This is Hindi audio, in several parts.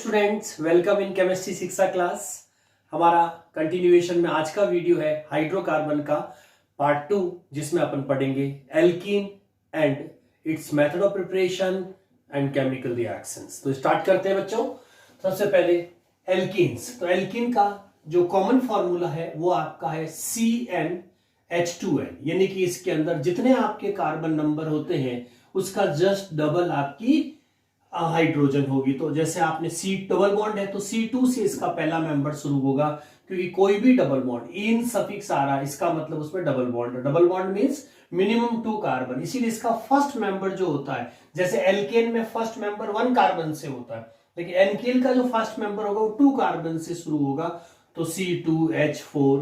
स्टूडेंट्स, वेलकम इन केमिस्ट्री शिक्षा क्लास। हमारा कंटिन्यूएशन में आज का वीडियो है हाइड्रोकार्बन का पार्ट 2, जिसमें अपन पढ़ेंगे alkene and it's method of preparation and chemical reactions. तो स्टार्ट करते हैं बच्चों। सबसे पहले एल्कीन्स। तो एल्कीन का जो कॉमन फॉर्मूला है वो आपका है CnH2n, यानी कि इसके अंदर जितने आपके कार्बन नंबर होते हैं उसका जस्ट डबल आपकी हाइड्रोजन होगी। तो जैसे आपने C डबल बॉन्ड है तो C2 से इसका पहला मेंबर शुरू होगा, क्योंकि कोई भी डबल बॉन्ड इन सफिक्स आ रहा है, इसका मतलब उसमें डबल बॉन्ड है। Double bond means minimum 2 carbon, इसीलिए इसका फर्स्ट मेंबर जो होता है, जैसे एल्केन में फर्स्ट मेंबर 1 कार्बन से होता है, लेकिन एल्केन का जो फर्स्ट मेंबर होगा वो 2 कार्बन से शुरू होगा। तो C2H4,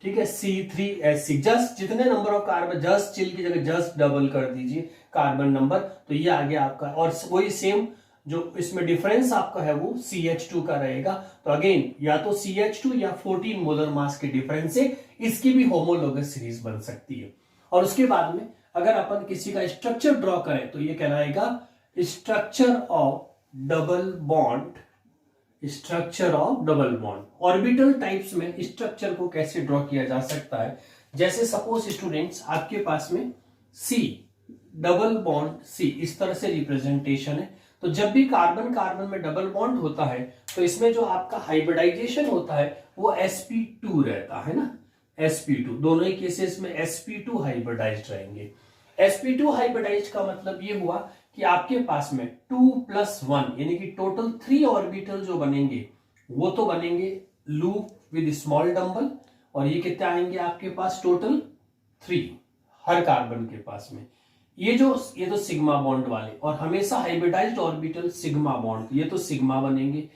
ठीक है, C3H6, जस्ट जितने number of carbon, just chill की जगह जस्ट डबल कर दीजिए कार्बन नंबर, तो ये आ गया आपका। और वही सेम जो इसमें डिफरेंस आपका है वो CH2 का रहेगा। तो अगेन या तो CH2 या 14 मोलर मास के डिफरेंस से इसकी भी होमोलोगस सीरीज बन सकती है। और उसके बाद में अगर अपन किसी का स्ट्रक्चर ड्रॉ करें तो ये कहलाएगा structure of double bond. Structure of double bond orbital types में स्ट्रक्चर को कैसे ड्रॉ किया जा सकता है। जैसे सपोज स्टूडेंट्स, आपके पास में C डबल बॉन्ड C इस तरह से रिप्रेजेंटेशन है। तो जब भी कार्बन कार्बन में डबल बॉन्ड होता है तो इसमें जो आपका हाइब्रिडाइजेशन होता है वो sp2 रहता है ना, sp2। दोनों ही केसेस में sp2 हाइब्रिडाइज्ड रहेंगे। sp2 हाइब्रिडाइज्ड का मतलब ये हुआ कि आपके पास में 2+1 यानी कि टोटल 3 ऑर्बिटल जो बनेंगे वो तो बनेंगे लूप विद स्मॉल डंबल, और ये कितने आएंगे आपके पास, टोटल 3 हर कार्बन के पास में। ये तो सिग्मा बॉन्ड वाले, और हमेशा हाइब्रिडाइज्ड ऑर्बिटल सिग्मा बॉन्ड, ये तो सिग्मा बनेंगे।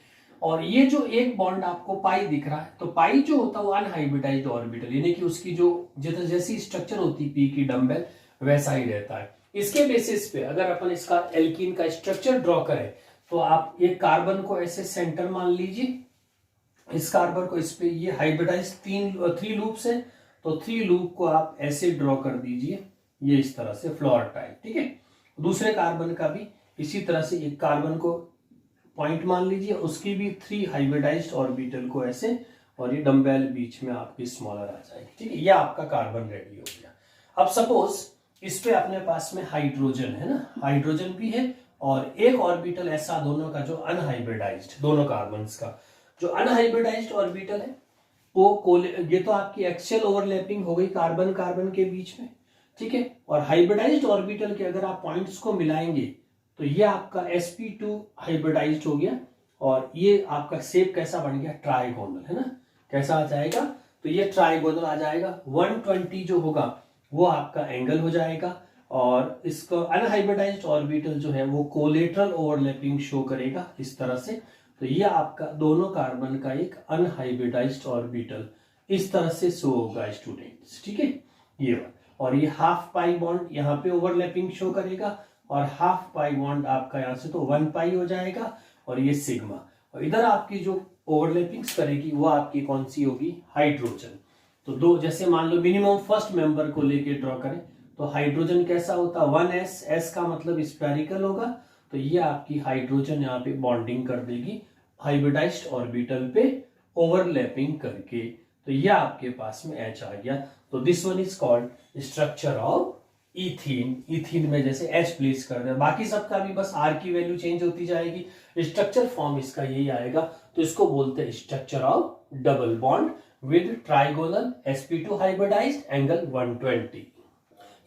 और ये जो एक बॉन्ड आपको पाई दिख रहा है, तो पाई जो होता है वो अनहाइब्रिडाइज्ड ऑर्बिटल, यानी कि उसकी जो जैसी स्ट्रक्चर होती है पी की डंबल वैसा ही रहता है। इसके बेसिस पे अगर अपन इसका एल्कीन का स्ट्रक्चर ड्रॉ करें तो आप एक कार्बन को ऐसे सेंटर मान लीजिए, इस कार्बन को इस पे, ये हाइब्रिडाइज 3 लूप्स है, तो 3 लूप को आप ऐसे ड्रॉ कर दीजिए, ये इस तरह से फ्लोर टाइप, ठीक है। दूसरे कार्बन का भी इसी तरह से एक कार्बन को पॉइंट मान लीजिए, उसकी भी 3 हाइब्रिडाइज्ड ऑर्बिटल को ऐसे, और ये डंबेल बीच में आपकी स्मॉलर आ जाएगी, ठीक है। ये आपका कार्बन रेडी हो गया। अब सपोज इस पे अपने पास में हाइड्रोजन है ना, हाइड्रोजन भी है और एक ऑर्बिटल ऐसा दोनों का जो अनहाइब्रिडाइज्ड, दोनों कार्बन्स का जो अनहाइब्रिडाइज्ड ऑर्बिटल है वो ये तो आपकी एक्सियल ओवरलैपिंग हो गई कार्बन कार्बन के बीच में, ठीक है। और हाइब्रिडाइज्ड ऑर्बिटल के अगर आप पॉइंट्स को मिलाएंगे तो ये आपका sp2 हाइब्रिडाइज्ड हो गया, और ये आपका शेप कैसा बन गया, ट्राइगोनल, है ना। कैसा आ जाएगा, तो ये ट्राइगोनल आ जाएगा। 120 जो होगा वो आपका एंगल हो जाएगा, और इसका अनहाइब्रिडाइज्ड ऑर्बिटल जो है वो कोलेटरल ओवरलैपिंग शो करेगा इस तरह से। तो ये आपका दोनों कार्बन का एक अनहाइब्रिडाइज्ड ऑर्बिटल इस तरह से शो होगा स्टूडेंट्स, ठीक है। ये और ये हाफ पाई बॉन्ड यहाँ पे ओवरलैपिंग शो करेगा, और हाफ पाई बॉन्ड आपका यहाँ से तो 1 पाई हो जाएगा, और ये सिग्मा। और इधर आपकी जो ओवरलैपिंग्स करेगी वो आपकी कौन सी होगी, हाइड्रोजन। तो दो, जैसे मान लो मिनिमम फर्स्ट मेंबर को लेके ड्रॉ करें तो हाइड्रोजन कैसा होता है, 1s, s का मतलब स्फेरिकल होगा। तो ये आपकी हाइड्रोजन यहाँ पे बॉन्डिंग कर देगी हाइब्रिडाइज्ड ऑर्बिटल पे ओवरलैपिंग करके, तो ये आपके पास में H आ गया। तो this one is called structure of ethene. Ethene में जैसे H प्लेस कर दे, बाकी सबका भी बस R की वैल्यू चेंज होती जाएगी, स्ट्रक्चर फॉर्म इसका यही आएगा। तो इसको बोलते हैं structure of double bond with trigonal sp2 hybridized angle 120।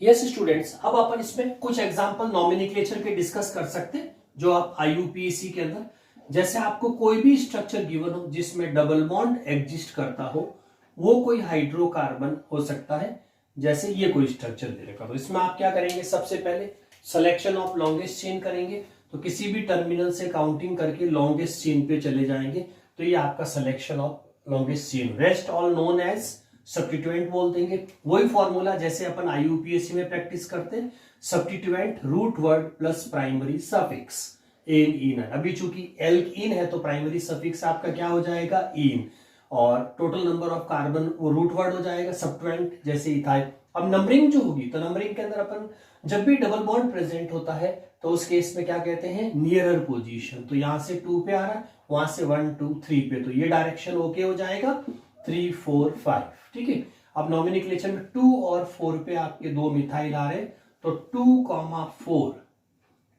Yes students, अब अपन इसमें कुछ एग्जांपल नॉमेनक्लेचर के डिस्कस कर सकते हैं जो आप IUPAC के अंदर, जैसे आपको कोई भी स्ट्रक्चर गिवन हो जिसमें डबल बॉन्ड एग्जिस्ट करता हो, वो कोई हाइड्रोकार्बन हो सकता है। जैसे ये कोई स्ट्रक्चर दे रखा, तो इसमें आप क्या करेंगे, सबसे पहले सिलेक्शन ऑफ लॉन्गेस्ट चेन करेंगे। तो किसी भी टर्मिनल से काउंटिंग करके लॉन्गेस्ट चेन पे चले जाएंगे, तो ये आपका selection of longest chain. Rest all known as substituent बोल देंगे। वही फॉर्मूला जैसे अपन IUPAC में प्रैक्टिस करते हैं, substituent root word plus primary suffix ene इन। अभी चूंकि एल्कीन है तो प्राइमरी सफिक्स आपका क्या हो जाएगा, इन, और टोटल नंबर ऑफ कार्बन वो रूट वर्ड हो जाएगा सब्स्टिट्यूएंट, जैसे इथाइल। अब नंबरिंग जो होगी, तो नंबरिंग के अंदर अपन जब भी डबल बॉन्ड प्रेजेंट होता है तो उस केस में क्या कहते हैं, नियरर पोजीशन। तो यहां से 2 पे आ रहा है, वहां से 1 2 3 पे, तो ये डायरेक्शन ओके हो जाएगा 3 4 5। ठीक है, अब नॉमिनिक्लेचर में 2 और 4 पे आपके दो मिथाइल आ रहे हैं, तो 2,4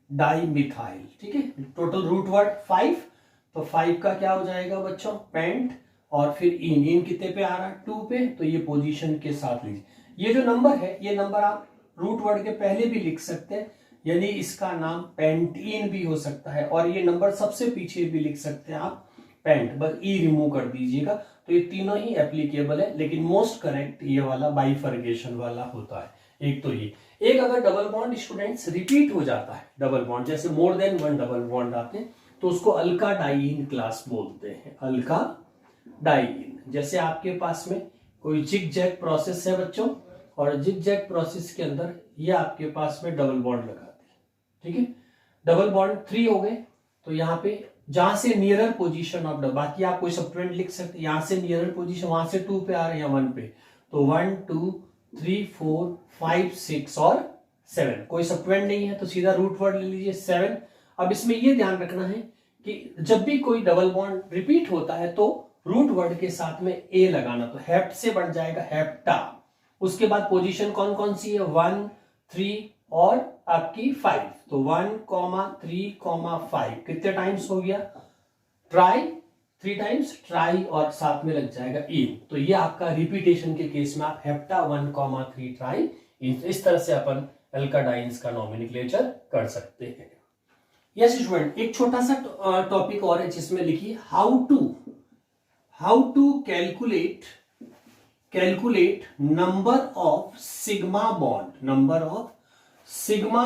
डाई मिथाइल। ठीक है, टोटल रूट वर्ड 5, तो 5 का क्या हो जाएगा बच्चों, पेंट, और फिर इन कितने पे आ रहा है, 2 पे, तो ये पोजीशन के साथ लीजिए। ये जो नंबर है, ये नंबर आप रूट वर्ड के पहले भी लिख सकते हैं, यानी इसका नाम पेंटीन भी हो सकता है, और ये नंबर सबसे पीछे भी लिख सकते हैं आप पेंट, बस ई रिमूव कर दीजिएगा। तो ये तीनों ही एप्लीकेबल है, लेकिन मोस्ट करेक्ट ये वाला बाइफर्गेशन वाला होता है। एक तो ये, एक अगर डबल बॉन्ड स्टूडेंट्स रिपीट हो जाता है, डबल बॉन्ड जैसे more than one double bond आते हैं, तो उसको अल्का डाइईन क्लास बोलते हैं, अल्का डाइईन। जैसे आपके पास में कोई जिग जैग प्रोसेस है बच्चों, और जिग जैग प्रोसेस के अंदर ये आपके पास में डबल बॉन्ड लगा दी। ठीक है, डबल बॉन्ड 3 हो गए, तो यहाँ पे जहां से नियरर पोजीशन ऑफ डबल, बाकी आप कोई सब्ट्रेंड लिख सकते हैं, यहां से नियरर पोजीशन, वहां से 2 पे आ रहे हैं, 1 पे, तो 1 2 3 4 5 6 और 7, कोई सब्ट्रेंड नहीं है तो सीधा रूट वर्ड ले लीजिए 7। अब इसमें यह ध्यान रखना है कि जब भी कोई डबल बॉन्ड रिपीट होता है तो रूट वर्ड के साथ में ए लगाना, तो हेप्ट से बन जाएगा हेप्टा। उसके बाद पोजीशन कौन कौन सी है, 1 3 और आपकी 5, तो 1 3 5 कितने टाइम्स हो गया, ट्राई 3 टाइम्स ट्राई, और साथ में लग जाएगा इन, तो ये आपका रिपीटेशन के केस में आप हेप्टा 1 3 ट्राई इन, इस तरह से अपन एल्काडाइंस का नॉमिनिक्लेचर कर सकते हैं। यस स्टूडेंट, एक छोटा सा टॉपिक और है जिसमें लिखिए how to calculate number of sigma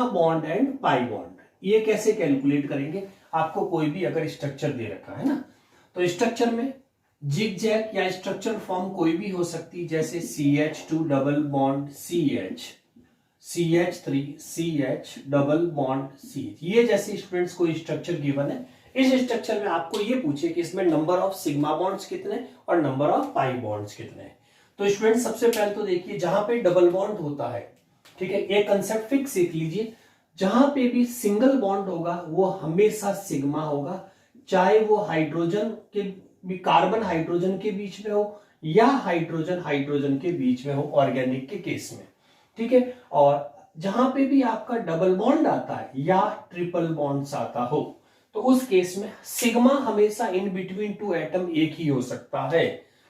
bond and pi bond. ये कैसे कैलकुलेट करेंगे, आपको कोई भी अगर स्ट्रक्चर दे रखा है ना, तो स्ट्रक्चर में जिग जैग या स्ट्रक्चर फॉर्म कोई भी हो सकती, जैसे CH2 double bond CH, CH3 CH double bond CH, ये जैसे स्टूडेंट्स कोई स्ट्रक्चर गिवन है, इस स्ट्रक्चर में आपको ये पूछे कि इसमें नंबर ऑफ सिग्मा बॉन्ड्स कितने और नंबर ऑफ पाई बॉन्ड्स कितने हैं। तो स्टूडेंट सबसे पहले तो देखिए, जहां पे डबल बॉन्ड होता है, ठीक है, एक कंसेप्ट फिक्स सीख लीजिए, जहां पे भी सिंगल बॉन्ड होगा वो हमेशा सिग्मा होगा, चाहे वो हाइड्रोजन के कार्बन हाइड्रोजन के बीच में हो या हाइड्रोजन हाइड्रोजन के बीच में हो ऑर्गेनिक के केस में। ठीक है, और जहां पे भी आपका डबल बॉन्ड आता है या ट्रिपल बॉन्ड्स आता हो, तो उस केस में सिग्मा हमेशा इन बिटवीन 2 एटम एक ही हो सकता है,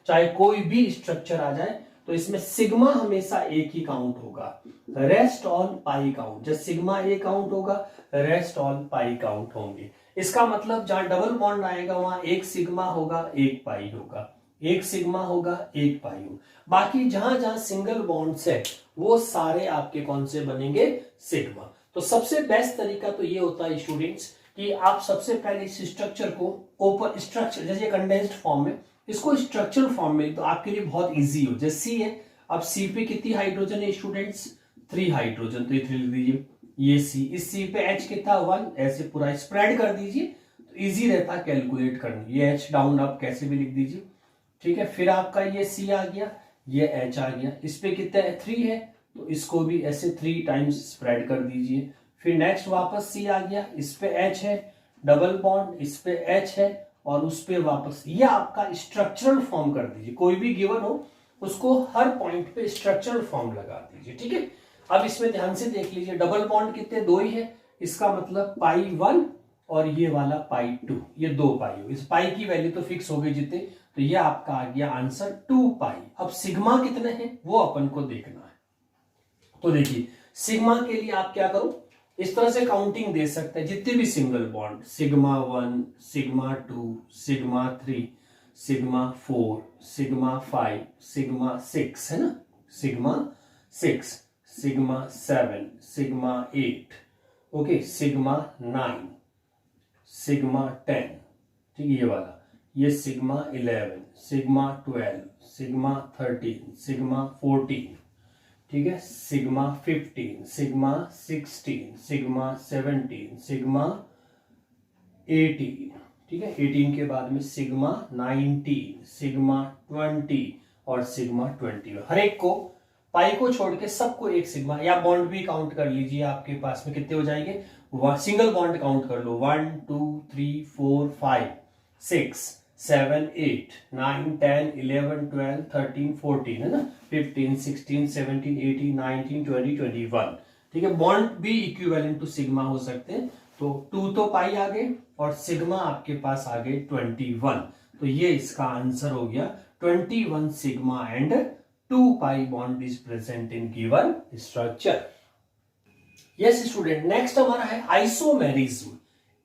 चाहे कोई भी स्ट्रक्चर आ जाए, तो इसमें सिग्मा हमेशा एक ही काउंट होगा, रेस्ट ऑल पाई काउंट, जब सिग्मा ए काउंट होगा रेस्ट ऑल पाई काउंट होंगे। इसका मतलब जहां डबल बॉन्ड आएगा वहां एक सिग्मा होगा एक पाई होगा, एक सिग्मा होगा एक पाई होगा, बाकी जहां जहां सिंगल बॉन्ड्स है वो सारे आपके कौन से बनेंगे, सिग्मा। तो सबसे बेस्ट तरीका तो ये होता है स्टूडेंट्स कि आप सबसे पहले इस स्ट्रक्चर को ओपन स्ट्रक्चर, जैसे कंडेंस्ड फॉर्म में, इसको स्ट्रक्चरल फॉर्म में तो आपके लिए बहुत इजी हो, जैसे सी है, अब सी पे कितनी हाइड्रोजन है स्टूडेंट्स, 3 हाइड्रोजन, तो ये 3 लिख दीजिए, ये सी, इस सी पे H कितना 1, ऐसे पूरा स्प्रेड कर दीजिए, तो इजी रहता है कैलकुलेट करना, ये H डाउन आप कैसे भी लिख दीजिए। ठीक है, फिर आपका ये सी आ गया, ये H आ गया, इस पे कितना 3 है, तो इसको भी ऐसे 3 टाइम्स स्प्रेड कर दीजिए, फिर नेक्स्ट वापस सी आ गया, इस पे H है, डबल बॉन्ड, इस पे H है, और उस पे वापस, ये आपका स्ट्रक्चरल फॉर्म कर दीजिए, कोई भी गिवन हो उसको हर पॉइंट पे स्ट्रक्चरल फॉर्म लगा दीजिए। ठीक है, अब इसमें ध्यान से देख लीजिए, डबल बॉन्ड कितने 2 ही है, इसका मतलब पाई 1 और ये वाला पाई 2, ये 2 पाई हो, इस पाई की वैल्यू तो फिक्स हो गई जितने, तो ये आपका आ गया आंसर 2 पाई। अब सिग्मा कितने हैं वो अपन को देखना है, तो देखिए सिग्मा के लिए आप क्या करो, इस तरह से काउंटिंग दे सकते हैं, जितने भी single bond, sigma 1 sigma 2 sigma 3 sigma 4 sigma 5 sigma 6 है ना, sigma 6 sigma 7 sigma 8, okay, sigma 9 sigma 10, ठीक है, ये वाला, ये सिग्मा 11 सिग्मा 12 सिग्मा 13 सिग्मा 14, ठीक है, सिग्मा 15 सिग्मा 16 सिग्मा 17 सिग्मा 18, ठीक है, 18 के बाद में सिग्मा 19 सिग्मा 20 और सिग्मा 21। हर एक को पाई को छोड़ के सबको एक सिग्मा, या बॉन्ड भी काउंट कर लीजिए, आपके पास में कितने हो जाएंगे, सिंगल बॉन्ड काउंट कर लो, 1 2 3 4 5 6 7 8 9 10 11 12 13 14 है ना, 15 16 17 18 19 20 21। ठीक है, बॉन्ड भी इक्विवेलेंट टू सिग्मा हो सकते हैं। तो 2 तो पाई आ गए और सिग्मा आपके पास आ गए 21। तो ये इसका आंसर हो गया 21 sigma and 2 pi bond is present in given structure. Yes student, next हमारा है आइसोमेरिज्म।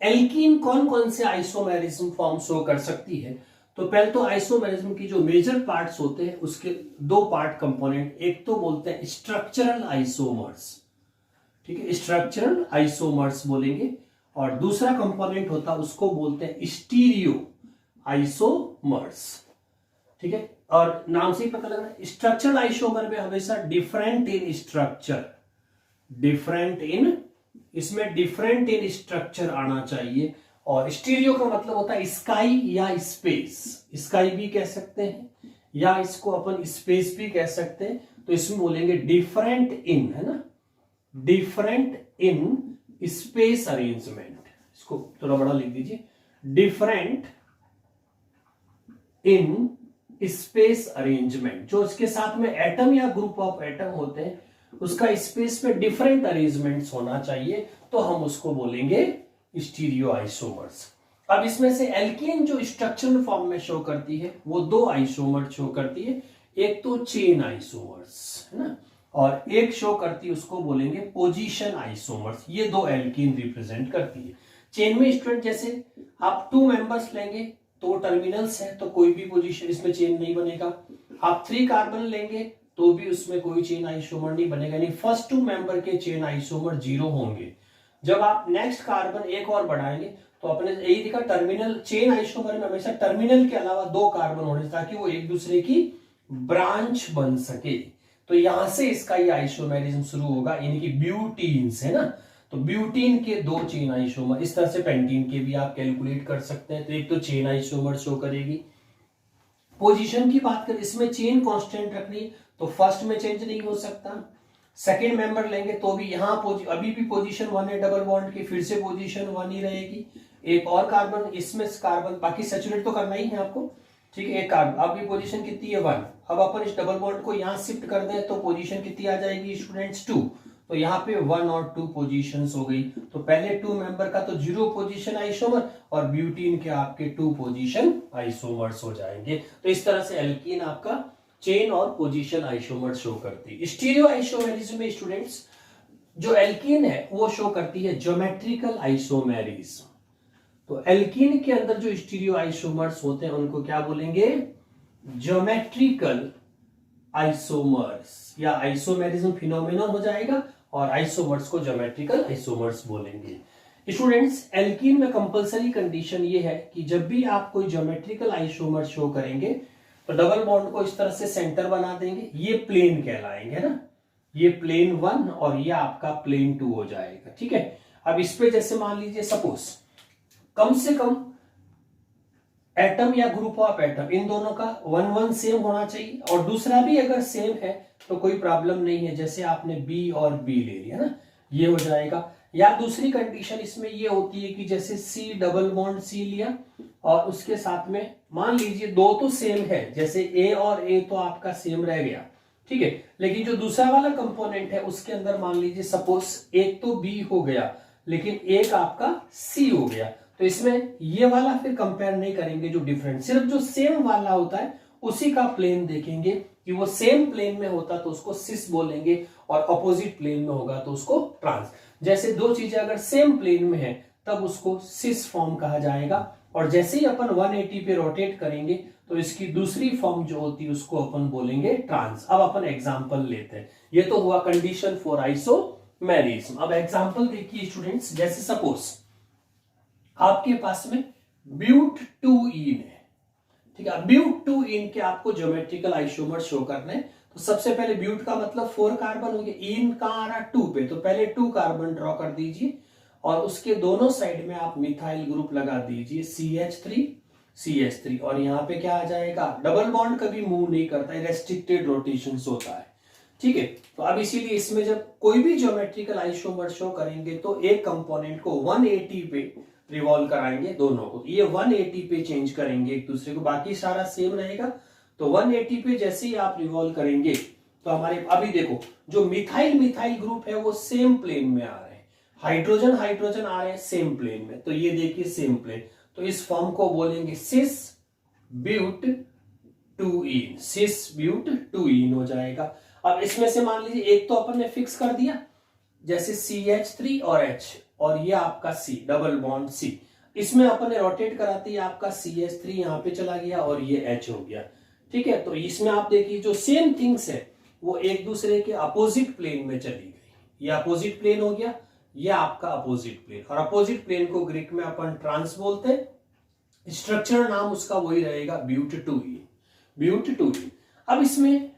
एल्कीन कौन कौन से आइसोमेरिज्म फॉर्म शो कर सकती है? तो पहले तो आइसोमेरिज्म की जो मेजर पार्ट्स होते हैं उसके दो पार्ट कंपोनेंट, एक तो बोलते हैं स्ट्रक्चरल आइसोमर्स, ठीक है, स्ट्रक्चरल आइसोमर्स बोलेंगे, और दूसरा कंपोनेंट होता है उसको बोलते हैं स्टीरियो आइसोमर्स। ठीक है, और नाम से ही पता लग रहा है स्ट्रक्चरल आइसोमर में हमेशा different in structure, different in, इसमें डिफरेंट इन स्ट्रक्चर आना चाहिए। और स्टीरियो का मतलब होता है स्काई या स्पेस, स्काई भी कह सकते हैं या इसको अपन स्पेस भी कह सकते हैं। तो इसमें बोलेंगे डिफरेंट इन, है ना, डिफरेंट इन स्पेस अरेंजमेंट, इसको थोड़ा बड़ा लिख दीजिए, डिफरेंट इन स्पेस अरेंजमेंट। जो इसके साथ में एटम या ग्रुप ऑफ एटम होते हैं उसका स्पेस में डिफरेंट अरेंजमेंट्स होना चाहिए, तो हम उसको बोलेंगे स्टीरियो आइसोमर्स। अब इसमें से एल्कीन जो स्ट्रक्चरल फॉर्म में शो करती है वो दो आइसोमर शो करती है, एक तो चेन आइसोमर्स, है ना, और एक शो करती है उसको बोलेंगे पोजीशन आइसोमर्स। ये दो एल्कीन रिप्रेजेंट करती है। चेन में स्टूडेंट जैसे आप 2 मेंबर्स लेंगे तो टर्मिनल्स है तो कोई भी पोजीशन इसमें चेन नहीं बनेगा। आप 3 कार्बन लेंगे तो भी उसमें कोई चेन आइसोमर नहीं बनेगा, यानी फर्स्ट 2 मेंबर के चेन आइसोमर 0 होंगे। जब आप नेक्स्ट कार्बन एक और बढ़ाएंगे तो अपने यही दिखा टर्मिनल, चेन आइसोमर में हमेशा टर्मिनल के अलावा 2 कार्बन होने ताकि वो एक दूसरे की ब्रांच बन सके। तो यहां से इसका ये आइसोमेरिज्म शुरू होगा, यानी कि ब्यूटीन्स, है ना, तो ब्यूटीन के 2 चेन आइसोमर, इस तरह से पेंटीन के भी आप कैलकुलेट कर सकते हैं। तो एक तो चेन आइसोमर शो करेगी। पोजीशन की बात करें, इसमें चेन कांस्टेंट रखनी, तो फर्स्ट में चेंज नहीं हो सकता। सेकेंड मेंबर लेंगे तो भी यहाँ अभी भी पोजीशन 1 है डबल बॉन्ड की, फिर से पोजीशन 1 ही रहेगी। एक और कार्बन, इसमें कार्बन बाकी सैचुरेट तो करना ही है आपको, ठीक है, एक कार्बन, अब भी पोजीशन कितनी है 1। अब अपन इस डबल बॉन्ड को यहाँ शिफ्ट कर दें तो पोजीशन कितनी आ जाएगी स्टूडेंट्स 2। तो यहाँ पे 1 और 2 पोजीशंस हो गई। तो पहले 2 मेंबर का तो 0 पोजीशन आइसोमर और ब्यूटीन के आपके 2 पोजीशन आइसोमर्स हो जाएंगे। तो इस तरह से एल्कीन आपका चेन और पोजीशन आइसोमर शो करती है। स्टीरियो आइसोमेरिज्म में स्टूडेंट्स जो एल्कीन है वो शो करती है ज्योमेट्रिकल आइसोमेरिज्म। तो एल्कीन के अंदर जो स्टीरियो आइसोमर्स होते हैं उनको क्या बोलेंगे? ज्योमेट्रिकल आइसोमर्स, या आइसोमेरिज्म फिनोमेनन हो जाएगा और आइसोमर्स को ज्योमेट्रिकल आइसोमर्स बोलेंगे। स्टूडेंट्स एल्कीन में कंपलसरी कंडीशन ये है कि जब भी आप कोई ज्योमेट्रिकल आइसोमर शो करेंगे तो डबल बॉन्ड को इस तरह से सेंटर बना देंगे, ये प्लेन कहलाएंगे ना, ये प्लेन 1 और ये आपका प्लेन 2 हो जाएगा। ठीक है, अब इस पे जैसे मान लीजिए सपोज कम से कम एटम या ग्रुप ऑफ एटम इन दोनों का 1 1 सेम होना चाहिए, और दूसरा भी अगर सेम है तो कोई प्रॉब्लम नहीं है, जैसे आपने बी और बी ले लिया ना, ये हो जाएगा। या दूसरी कंडीशन इसमें ये होती है कि जैसे सी डबल बॉन्ड सी लिया और उसके साथ में मान लीजिए 2 तो सेम है, जैसे ए और ए तो आपका सेम रह गया, ठीक है, लेकिन जो दूसरा वाला कंपोनेंट है उसके अंदर मान लीजिए सपोज एक तो बी हो गया लेकिन एक आपका सी हो गया, तो इसमें ये वाला फिर कंपेयर नहीं करेंगे जो डिफरेंट, सिर्फ जो सेम वाला होता है उसी का प्लेन देखेंगे कि वो सेम प्लेन में होता तो उसको सिस बोलेंगे और अपोजिट प्लेन में होगा तो उसको ट्रांस। जैसे दो चीजें अगर सेम प्लेन में है तब उसको सिस फॉर्म कहा जाएगा, और जैसे ही अपन 180 पे रोटेट करेंगे तो इसकी दूसरी फॉर्म जो होती है उसको अपन बोलेंगे ट्रांस। अब अपन एग्जांपल लेते हैं, ये तो हुआ कंडीशन फॉर आइसोमेरिज्म। अब एग्जांपल देखिए स्टूडेंट्स, जैसे सपोज आपके पास में ब्यूट 2ईन है, ठीक है, ब्यूट 2ईन के आपको ज्योमेट्रिकल आइसोमर शो करने हैं। तो सबसे पहले ब्यूट का मतलब 4 कार्बन हो गया, ईन कहां आ रहा 2 पे, तो पहले 2 कार्बन ड्रॉ कर दीजिए और उसके दोनों साइड में आप मिथाइल ग्रुप लगा दीजिए CH3 और यहाँ पे क्या आ जाएगा, डबल बॉन्ड कभी मूव नहीं करता है, रेस्ट्रिक्टेड रोटेशन होता है, ठीक है। तो अब इसीलिए इसमें जब कोई भी ज्योमेट्रिकल आइसोमर शो करेंगे तो एक कंपोनेंट को 180 पे रिवॉल्व कराएंगे दोनों को। ये 180 पे चेंज करेंगे एक दूसरे को, बाकी सारा सेम रहेगा। तो 180 पे जैसे ही आप रिवॉल्व करेंगे तो हमारे अभी देखो जो मिथाइल मिथाइल ग्रुप है वो सेम प्लेन में आ रहे हैं, हाइड्रोजन हाइड्रोजन आ रहे हैं सेम प्लेन में। तो ये देखिए सेम प्लेन, तो इस फॉर्म को बोलेंगे सिस ब्यूट 2इन, सिस ब्यूट 2इन हो जाएगा। अब इसमें से मान लीजिए एक तो अपन ने फिक्स कर दिया, जैसे CH3 और H, और ये आपका C डबल बॉन्ड C, इसमें अपन ने रोटेट कराते ही आपका CH3 यहाँ पे चला गया और ये H हो गया। ठीक है, तो इसमें आप देखिए जो सेम थिंग्स है वो एक दूसरे के अपोजिट प्लेन में चली गई। ये अपोजिट प्लेन हो गया, ये आपका अपोजिट प्लेन, और अपोजिट प्लेन को ग्रीक में अपन ट्रांस बोलते हैं। स्ट्रक्चर नाम उसका वही रहेगा, ब्यूट 2इन, ब्यूट 2इन। अब इसमें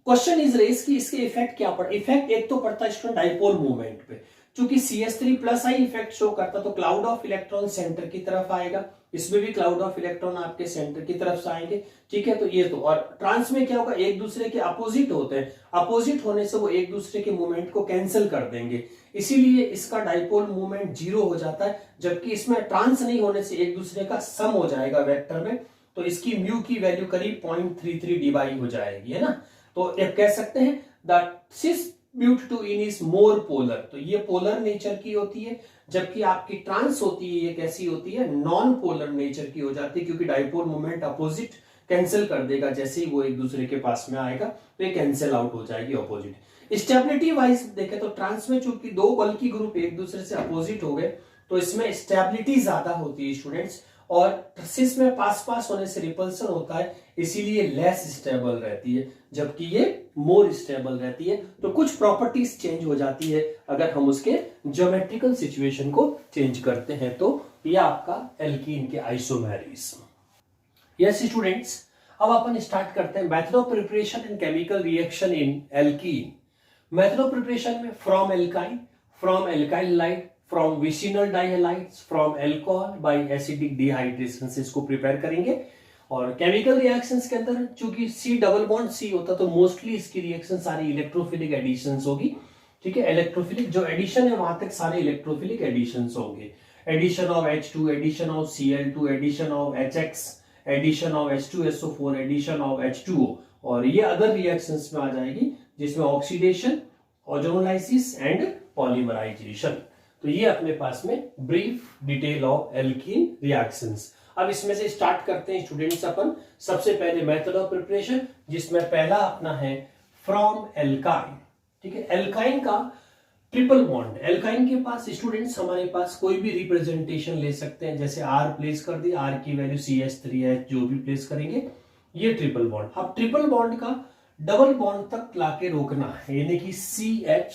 क्वेश्चन इज रेज कि इसके इफेक्ट क्या पड़ा। इफेक्ट एक तो पड़ता है स्टूडेंट डाइपोल मूवमेंट पे, क्योंकि CH3 plus I effect show करता तो क्लाउड ऑफ इलेक्ट्रॉन सेंटर की तरफ आएगा, इसमें भी क्लाउड ऑफ इलेक्ट्रॉन आपके सेंटर की तरफ से आएंगे। ठीक है, तो ये तो, और ट्रांस में क्या होगा, एक दूसरे के अपोजिट होते हैं, अपोजिट होने से वो एक दूसरे के मूवमेंट को कैंसिल कर देंगे, इसीलिए इसका डाइपोल मूवमेंट 0 हो जाता है। जबकि इसमें ट्रांस नहीं होने से एक दूसरे का सम हो जाएगा वेक्टर में, तो इसकी म्यू की वैल्यू करीब 0.33 dy हो जाएगी, है ना। तो एक कह सकते हैं दैट सिस ब्यूट 2इन इज मोर पोलर, तो ये पोलर नेचर की होती है, जबकि आपकी ट्रांस होती है ये कैसी होती है, नॉन पोलर नेचर की हो जाती है, क्योंकि डाइपोल मोमेंट अपोजिट कैंसिल कर देगा जैसे ही वो एक दूसरे के पास में आएगा, तो ये कैंसिल आउट हो जाएगी अपोजिट। स्टेबिलिटी वाइज देखें तो ट्रांस में चूंकि दो बल्कि ग्रुप एक दूसरे से अपोजिट हो गए तो इसमें स्टेबिलिटी ज्यादा होती है स्टूडेंट्स, और सिस में पास पास होने से रिपल्सन होता है, इसीलिए लेस स्टेबल रहती है, जबकि ये मोर स्टेबल रहती है। तो कुछ प्रॉपर्टीज चेंज हो जाती है अगर हम उसके ज्योमेट्रिकल सिचुएशन को चेंज करते हैं। तो ये आपका एल्कीन के आइसोमेरिज्म। यस स्टूडेंट्स, अब अपन स्टार्ट करते हैं method of preparation and chemical reaction in alkene. Method of preparation में from alkyne, from alkyl halide, from vicinal dihalides, from alcohol by acidic dehydration से इसको प्रिपेयर करेंगे। और केमिकल रिएक्शंस के अंदर चूंकि C डबल बॉन्ड C होता तो मोस्टली इसकी रिएक्शन सारी इलेक्ट्रोफिलिक एडिशंस होगी। ठीक है, इलेक्ट्रोफिलिक जो एडिशन है वहां तक सारे इलेक्ट्रोफिलिक एडिशंस होंगे, addition of H2, addition of Cl2, addition of HX, addition of H2SO4, addition of H2O, और ये अदर रिएक्शंस में आ जाएगी जिसमें ऑक्सीडेशन, ओजोनोलाइसिस एंड पॉलीमराइजेशन। तो ये अपने पास में brief detail of alkene reactions. अब इसमें से स्टार्ट करते हैं स्टूडेंट्स अपन। सबसे पहले मेथड ऑफ प्रिपरेशन, जिसमें पहला अपना है फ्रॉम एल्काइन। ठीक है, एल्काइन का ट्रिपल बॉन्ड, एल्काइन के पास स्टूडेंट्स हमारे पास कोई भी रिप्रेजेंटेशन ले सकते हैं, जैसे R प्लेस कर दिया, R की वैल्यू CH3H जो भी प्लेस करेंगे, ये ट्रिपल बॉन्ड। अब ट्रिपल बॉन्ड का डबल बॉन्ड तक लाके रोकना है, यानी कि CH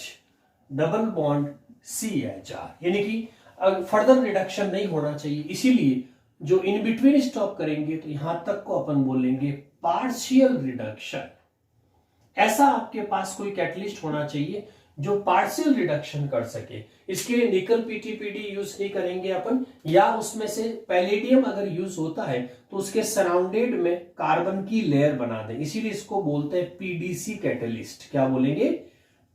डबल बॉन्ड CHR, यानी कि फर्दर रिडक्शन नहीं होना चाहिए, इसीलिए जो इन बिटवीन स्टॉप करेंगे तो यहां तक को अपन बोलेंगे पार्शियल रिडक्शन। ऐसा आपके पास कोई कैटलिस्ट होना चाहिए जो पार्शियल रिडक्शन कर सके। इसके लिए निकल PTPD यूज नहीं करेंगे अपन, या उसमें से पैलेडियम अगर यूज होता है तो उसके सराउंडेड में कार्बन की लेयर बना दें, इसीलिए इसको बोलते हैं PDC कैटलिस्ट। क्या बोलेंगे?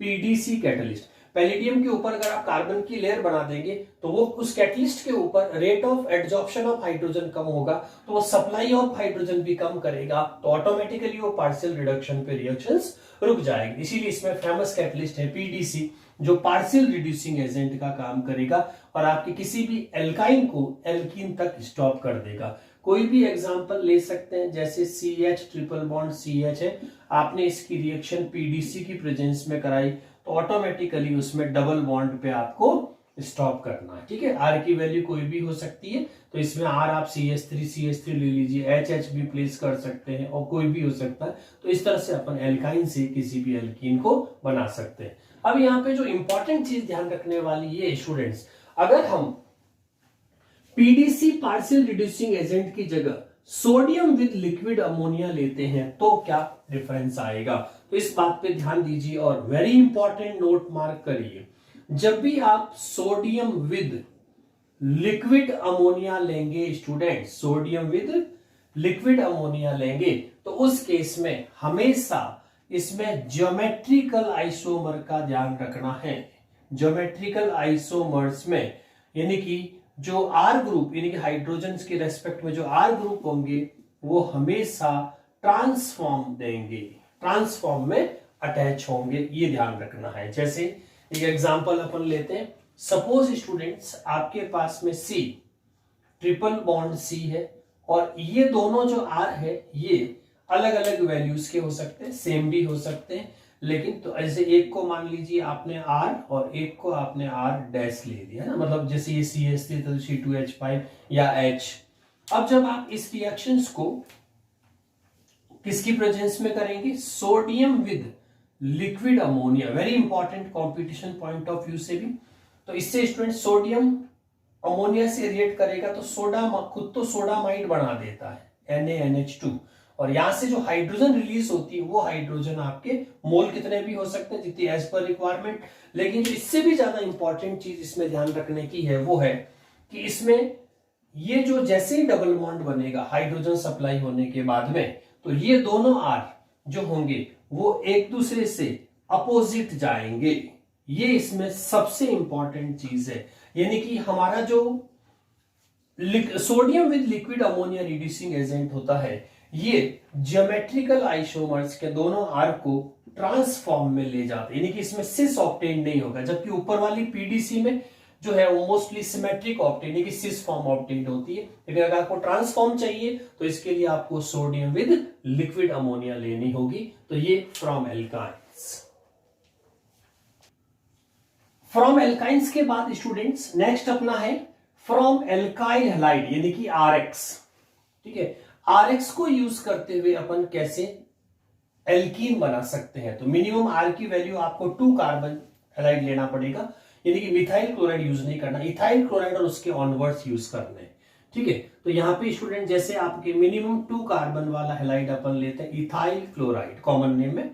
PDC catalyst. पैलेडियम के ऊपर अगर आप कार्बन की लेयर बना देंगे तो वो उस कैटलिस्ट के ऊपर rate of adsorption of hydrogen कम होगा, तो वो सप्लाई ऑफ हाइड्रोजन भी कम करेगा, तो ऑटोमेटिकली वो पार्शियल रिडक्शन पे रिएक्शंस रुक जाएगी। इसीलिए इसमें फेमस कैटलिस्ट है PDC, जो पार्शियल रिड्यूसिंग एजेंट का काम करेगा और आपके किसी भी एल्काइन को एल्कीन तक स्टॉप कर देगा। कोई भी एग्जांपल ले सकते हैं, जैसे CH ट्रिपल बॉन्ड CH है, आपने इसकी रिएक्शन PDC की प्रेजेंस में कराई तो ऑटोमेटिकली उसमें डबल बॉन्ड पे आपको स्टॉप करना है। ठीक है, R की वैल्यू कोई भी हो सकती है, तो इसमें R आप CH3 ले लीजिए, HH भी प्लेस कर सकते हैं और कोई भी हो सकता है। तो इस तरह से अपन एल्काइन से किसी भी एल्कीन को बना सकते हैं। अब यहाँ पे जो इंपॉर्टेंट चीज ध्यान रखने वाली ये स्टूडेंट्स, अगर हम PDC पार्शियल रिड्यूसिंग एजेंट की जगह सोडियम विद लिक्विड अमोनिया लेते हैं तो क्या डिफरेंस आएगा, तो इस बात पे ध्यान दीजिए और वेरी इंपॉर्टेंट नोट मार्क करिए। जब भी आप सोडियम विद लिक्विड अमोनिया लेंगे student, sodium with liquid ammonia लेंगे, तो उस केस में हमेशा इसमें ज्योमेट्रिकल आइसोमर का ध्यान रखना है। ज्योमेट्रिकल आइसोमर्स में यानी कि जो आर ग्रुप यानी कि हाइड्रोजन के रेस्पेक्ट में जो आर ग्रुप होंगे वो हमेशा ट्रांसफॉर्म देंगे, ट्रांसफॉर्म में अटैच होंगे, ये ध्यान रखना है। जैसे एक एग्जांपल अपन लेते हैं, सपोज स्टूडेंट्स आपके पास में सी ट्रिपल बॉन्ड सी है और ये दोनों जो आर है ये अलग अलग वैल्यूज के हो सकते हैं, सेम भी हो सकते हैं, लेकिन तो ऐसे एक को मान लीजिए आपने आर और एक को आपने आर डैश ले दिया ना, मतलब जैसे ये CH3 तो C2H5 या H। अब जब आप इस रिएक्शंस को किसकी प्रेजेंस में करेंगे, sodium with liquid ammonia, very important competition point of view से भी, तो इससे स्टूडेंट सोडियम अमोनिया से रिएक्ट करेगा तो सोडा खुद तो सोडामाइड बना देता है NaNH2, और यहां से जो हाइड्रोजन रिलीज होती है वो हाइड्रोजन आपके मोल कितने भी हो सकते हैं जितनी एज पर रिक्वायरमेंट। लेकिन जो इससे भी ज्यादा इंपॉर्टेंट चीज इसमें ध्यान रखने की है वो है कि इसमें ये जो जैसे ही डबल बॉन्ड बनेगा हाइड्रोजन सप्लाई होने के बाद में, तो ये दोनों आर जो होंगे वो एक दूसरे से अपोजिट जाएंगे, ये इसमें सबसे इंपॉर्टेंट चीज है। यानी कि हमारा जो sodium with liquid ammonia reducing agent होता है ये ज्योमेट्रिकल आइसोमर्स के दोनों आर को ट्रांसफॉर्म में ले जाते हैं, यानी कि इसमें सिस ऑप्टेन नहीं होगा, जबकि ऊपर वाली पीडीसी में जो है वो मोस्टली सिमेट्रिक ऑप्टेन यानी कि सिस फॉर्म ऑप्टेन होती है। लेकिन अगर आपको ट्रांसफॉर्म चाहिए तो इसके लिए आपको सोडियम विद लिक्विड अमोनिया लेनी होगी। तो ये फ्रॉम एल्काइंस। फ्रॉम एल्काइंस के बाद स्टूडेंट्स नेक्स्ट अपना है फ्रॉम एल्काइल हैलाइड यानी कि RX। ठीक है, RX को यूज करते हुए अपन कैसे एल्कीन बना सकते हैं, तो मिनिमम R की वैल्यू आपको 2 कार्बन हैलाइड लेना पड़ेगा, यानी कि मिथाइल क्लोराइड यूज नहीं करना, इथाइल क्लोराइड और उसके ऑनवर्ड्स यूज करने हैं। ठीक है, तो यहां पे स्टूडेंट जैसे आपके मिनिमम 2 कार्बन वाला हैलाइड अपन लेते हैं इथाइल क्लोराइड कॉमन नेम में,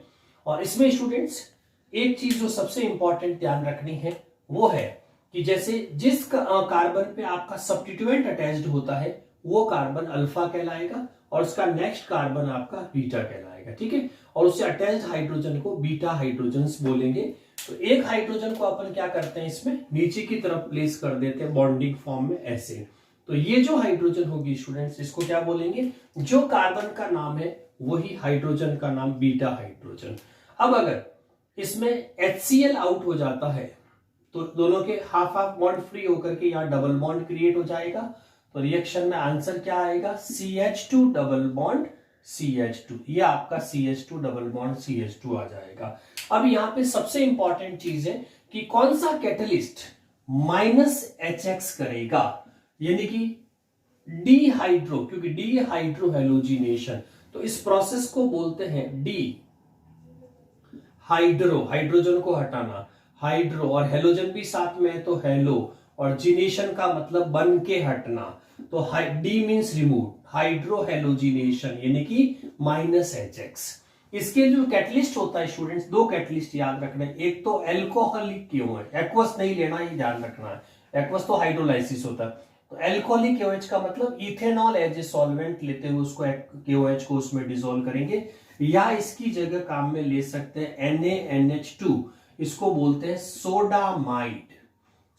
और इसमें स्टूडेंट्स एक चीज जो सबसे इंपॉर्टेंट ध्यान रखनी है वो है कि जैसे जिस कार्बन पे आपका सब्स्टिट्यूएंट अटैच्ड होता है वो कार्बन अल्फा कहलाएगा और उसका नेक्स्ट कार्बन आपका बीटा कहलाएगा। ठीक है, और उससे अटैच्ड हाइड्रोजन को बीटा हाइड्रोजन्स बोलेंगे। तो एक हाइड्रोजन को अपन क्या करते हैं इसमें नीचे की तरफ प्लेस कर देते हैं बॉन्डिंग फॉर्म में ऐसे, तो ये जो हाइड्रोजन होगी स्टूडेंट्स इसको क्या बोलेंगे, जो कार्बन का नाम है वही हाइड्रोजन का नाम बीटा हाइड्रोजन। अब अगर इसमें HCl आउट हो जाता है तो दोनों के हाफ हाफ बॉन्ड फ्री होकर के यहाँ डबल बॉन्ड क्रिएट हो जाएगा, तो रिएक्शन में आंसर क्या आएगा CH2 डबल बॉन्ड CH2, ये आपका CH2 डबल बॉन्ड CH2 आ जाएगा। अब यहाँ पे सबसे इंपॉर्टेंट चीज है कि कौन सा कैटलिस्ट -HX करेगा, यानी कि डीहाइड्रो, क्योंकि डीहाइड्रो हेलोजिनेशन, तो इस प्रोसेस को बोलते हैं डी हाइड्रो, हाइड्रोजन को हटाना, हाइड्रो और हेलोजन भी साथ में है तो हेलो, और जिनेशन का मतलब बन के हटना, तो D means remove, hydro halogenation यानी कि -HX। इसके जो कैटलिस्ट होता है स्टूडेंट्स, 2 कैटलिस्ट याद रखना है, एक तो एल्कोहलिक KOH, एक्वस नहीं लेना, ही ध्यान रखना है, एक्वस तो हाइड्रोलाइसिस होता है, तो एल्कोहलिक KOH का मतलब इथेनॉल एज ए सॉल्वेंट लेते हुए उसको KOH को उसमें डिसॉल्व करेंगे, या इसकी जगह काम में ले सकते हैं NaNH2, इसको बोलते हैं सोडामाइड,